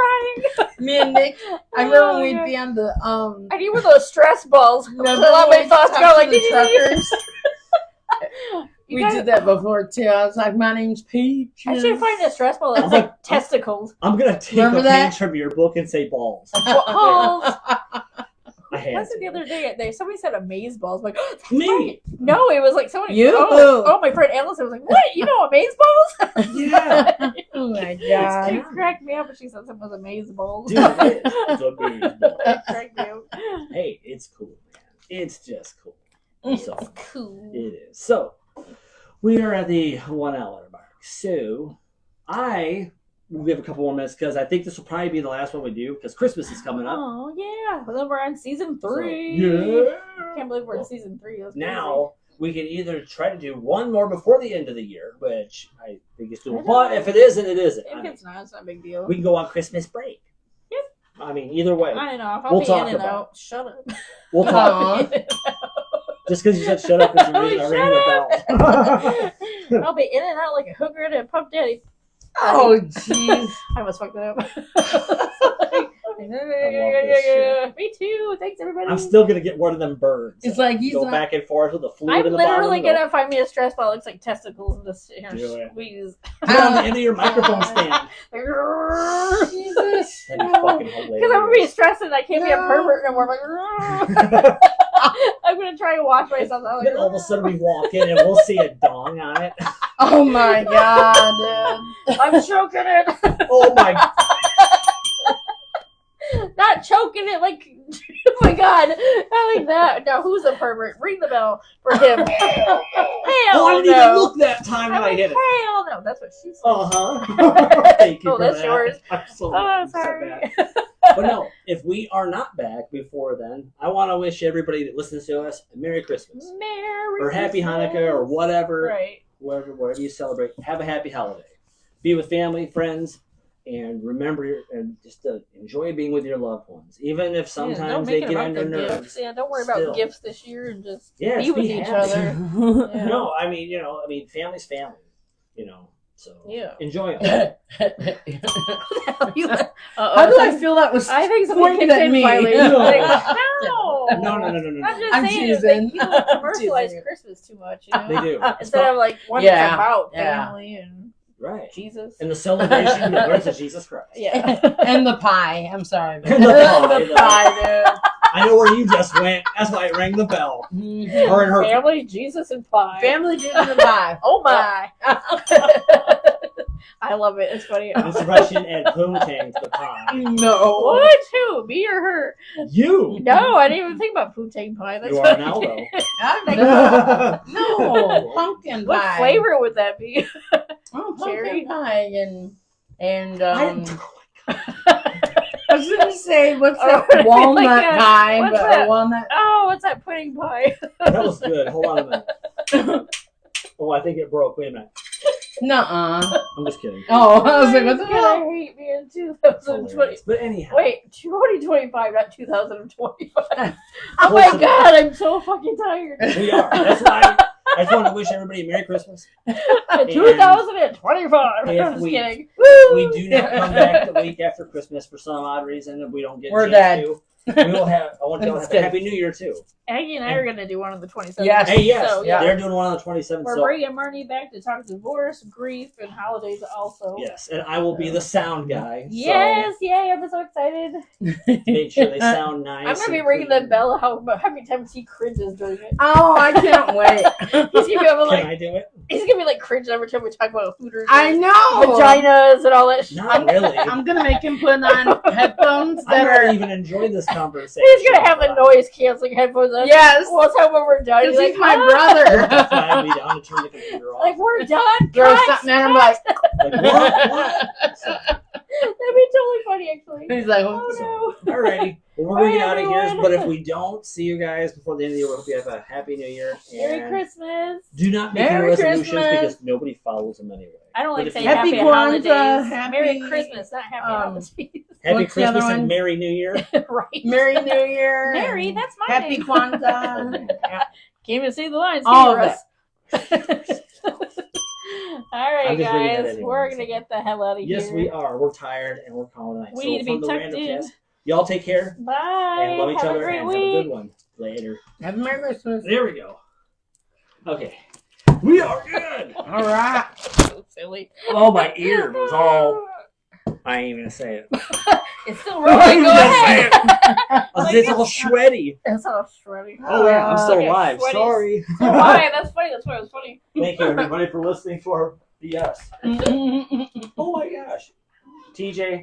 A: trying.
C: Me and Nick. I remember
A: Oh,
C: when we'd
A: God.
C: be on the
A: I need one of those stress balls.
C: Remember
A: Let
C: when
A: my
C: we
A: thoughts
C: talked
A: go
C: to
A: like
C: the truckers?
A: You
C: We
A: guys-
C: did that before too. I was like, "My name's Peach."
A: I should find a stress ball that's
B: I'm
A: like
B: like-
A: testicles.
B: I'm gonna take
C: Remember
B: a
C: that?
B: page from your book and say balls.
A: Balls.
B: I had
A: That's
B: to.
A: the other day. Somebody said amaze balls. I'm like, that's
B: Me.
A: right. No, it was like somebody.
C: You?
A: Oh, my friend Allison was like, what? You know amaze balls?
B: Yeah.
C: Oh my
A: She
C: God!
A: cracked me up when she said something was amaze balls.
B: Dude, it's a big ball.
A: It cracked me up.
B: Hey, it's cool, man. It's just cool. So
A: It's cool.
B: it is. So we are at the 1 hour mark. So we have a couple more minutes because I think this will probably be the last one we do because Christmas is coming up.
A: Oh yeah, well, then we're on season 3.
B: Yeah.
A: Can't believe we're in
B: Well,
A: season 3. That's
B: Now we can either try to do one more before the end of the year, which I think is
A: I
B: doable.
A: know.
B: But if it isn't, it isn't.
A: crazy.
B: I
A: If
B: mean,
A: it's not, it's not a big deal.
B: we can go on Christmas break.
A: Yep.
B: I mean, either way,
A: I know. If I'll
B: We'll
A: be
B: talk
A: in and
B: about
A: out. Shut up.
B: we'll talk.
C: Aw.
B: Just because you said shut up doesn't mean I rang the bell.
A: I'll be in and out like a hooker at a pump daddy.
C: Oh jeez!
A: I almost fucked that up.
B: this shit.
A: Me too. Thanks, everybody.
B: I'm still gonna get one of them birds.
C: It's like he's
B: go
C: not.
B: back and forth with the fluid
A: I'm
B: in the bottom.
A: literally
B: and go,
A: gonna find me a stress ball that looks like testicles and just
B: Do it.
A: squeeze.
B: Put it on the end of your microphone stand.
A: Because
C: Jesus.
B: That'd be fucking hilarious.
A: I'm gonna be stressed and I can't be a pervert no more. I'm like, I'm gonna try and watch myself. I'm like,
B: Then all of a sudden we walk in and we'll see a dong on it.
C: Oh my God, dude!
A: I'm choking it.
B: Oh my!
A: Not choking it like, oh my god, not like that. Now who's a pervert? Ring the bell for him. Hell
B: Oh, I didn't
A: no.
B: even look that time
A: I'm
B: when I
A: like,
B: hit it.
A: hell no. That's what she said.
B: Uh huh. Thank you
A: Oh,
B: for
A: that's
B: that.
A: yours.
B: Absolutely.
A: Oh,
B: So
A: sorry.
B: bad. But no, if we are not back before then, I want to wish everybody that listens to us a Merry Christmas
A: Merry
B: or Happy
A: Christmas.
B: Hanukkah or whatever,
A: Right.
B: whatever you celebrate. Have a happy holiday. Be with family, friends, and remember and just enjoy being with your loved ones, even if
A: Yeah, don't
B: sometimes
A: make
B: they
A: it
B: get
A: about
B: on your
A: the
B: nerves.
A: gifts. Yeah, don't worry
B: Still.
A: about gifts this year and just
B: Yes,
A: be with
B: be
A: each
B: happy.
A: other. Yeah.
B: No, I mean, family's family, so
A: Yeah.
B: enjoy it.
C: How
A: Uh-oh,
C: do I feel that was?
A: I think somebody
C: pointed
A: kicked
C: at
A: in
C: me?
A: finally.
B: No.
A: Like,
B: No.
A: I'm just
C: I'm
A: saying,
C: teasing.
A: people
C: I'm
A: commercialize
C: teasing.
A: Christmas too much, you know?
B: They do.
A: Instead of like what
C: Yeah,
A: it's about,
C: yeah.
A: family and
B: Right.
A: Jesus.
B: And the celebration of the birth of Jesus Christ.
A: Yeah.
C: And the pie. I'm sorry.
B: And the pie,
C: The pie,
B: I know where you just went. That's why it rang the bell.
C: dude.
B: Or in her.
A: Family, Jesus, and pie.
C: Family did the pie.
A: Oh my! I love it. It's funny.
B: Mr. Russian and poontang to the pie.
C: No.
A: What? Who? Me or her?
B: You.
A: No, I didn't even think about poutine pie. That's
B: You are
A: funny.
B: now, though.
C: No. Pumpkin
A: What
C: pie.
A: flavor would that be?
C: Oh,
A: Cherry?
C: pumpkin pie and
B: I-
C: I was gonna say what's
A: Oh,
C: that walnut
A: like that.
C: pie,
A: What's
C: but
A: that?
C: a walnut.
A: Oh, what's that pudding pie?
B: that was good. Hold on a minute. Oh, I think it broke. Wait a minute.
C: Nuh-uh.
B: I'm just kidding.
C: Oh, I was like, what the
A: Gonna
C: hell?
A: hate me in
B: It's
A: 2020.
B: hilarious. But anyhow.
A: Wait, 2025, not 2025. Oh my god, I'm so fucking tired.
B: We are. That's why I just want to wish everybody a Merry Christmas.
A: 2025.
B: if
A: I'm just
B: we-
A: kidding.
B: We do not come back the week after Christmas for some odd reason that we don't get
C: We're
B: a
C: dead.
B: chance to. We will have. I want y'all to have a
C: Instead.
B: Happy New Year too.
A: Aggie and I are gonna do one on the 27th.
C: Yes.
B: Hey, yes,
A: So,
C: yeah.
B: they're doing one on the 27th.
A: We're
B: So
A: bringing Marnie back to talk divorce, grief, and holidays also.
B: yes, and I will be the sound guy.
A: Yes, yay! I'm so excited.
B: So make sure they sound nice.
A: I'm gonna be
B: and
A: ringing
B: clean.
A: the bell how many times he cringes during it.
C: Oh, I can't wait.
A: He's gonna be
B: Can
A: like,
B: I do it?
A: he's gonna be like cringe every time we talk about Hooters.
C: I
A: and
C: know.
A: vaginas and all that shit.
B: Not really.
C: I'm gonna make him put on headphones
B: I
C: that
B: don't
C: are.
B: even enjoy this conversation.
A: He's gonna have a noise canceling headphones on.
C: Yes.
A: We'll tell him when we're done.
C: Because he's
A: like,
C: my
B: That's
C: brother.
B: why I'll be down to turn the computer off.
A: Like, we're done.
C: Throw
A: cut,
C: something at him like,
B: Like, what? So,
A: That'd be totally funny, actually.
C: he's like,
A: Oh no.
B: alrighty. Well, we're gonna get
A: Bye,
B: out of here.
A: everyone.
B: But if we don't see you guys before the end of the year, we hope you have a happy New Year.
A: Merry
B: and
A: Christmas.
B: Do not make any
C: Merry
B: resolutions
C: Christmas.
B: because nobody follows them anyway.
A: I don't
B: But
A: like
B: if
A: saying
B: you-
C: Happy
A: happy
C: Kwanzaa,
A: holidays.
C: happy-
A: Merry Christmas, not happy holidays.
B: Happy
C: What's the other
B: Christmas and
C: one?
B: Merry New Year.
A: Right.
C: Merry New Year.
A: Merry, that's my
C: Happy
A: name.
C: Kwanzaa.
A: Can't even see the lines.
C: All
A: can
C: of
A: you, Russ? All right,
B: I'm just reading that
A: guys,
B: anyway,
A: we're
B: so.
A: gonna get the hell out of here.
B: Yes, we are. We're tired and we're calling it night.
A: We
B: So
A: need to be
B: from the
A: tucked
B: Random
A: in.
B: Cast, y'all take care
A: Bye.
B: and love each
A: Have
B: other
A: a great
B: and
A: week.
B: have a good one. Later.
C: Have a Merry Christmas.
B: There we go. Okay. We are good.
C: All right.
A: So silly.
B: Oh, my ear was all. I ain't even gonna say it.
A: It's still rolling. Go ahead.
B: It's all sweaty.
A: It's all shreddy.
B: Oh yeah, I'm still
A: Okay,
B: alive.
A: sweaty.
B: Sorry.
A: Why? That's funny. That's why it was funny.
B: Thank you everybody for listening to our BS. Oh my gosh. TJ,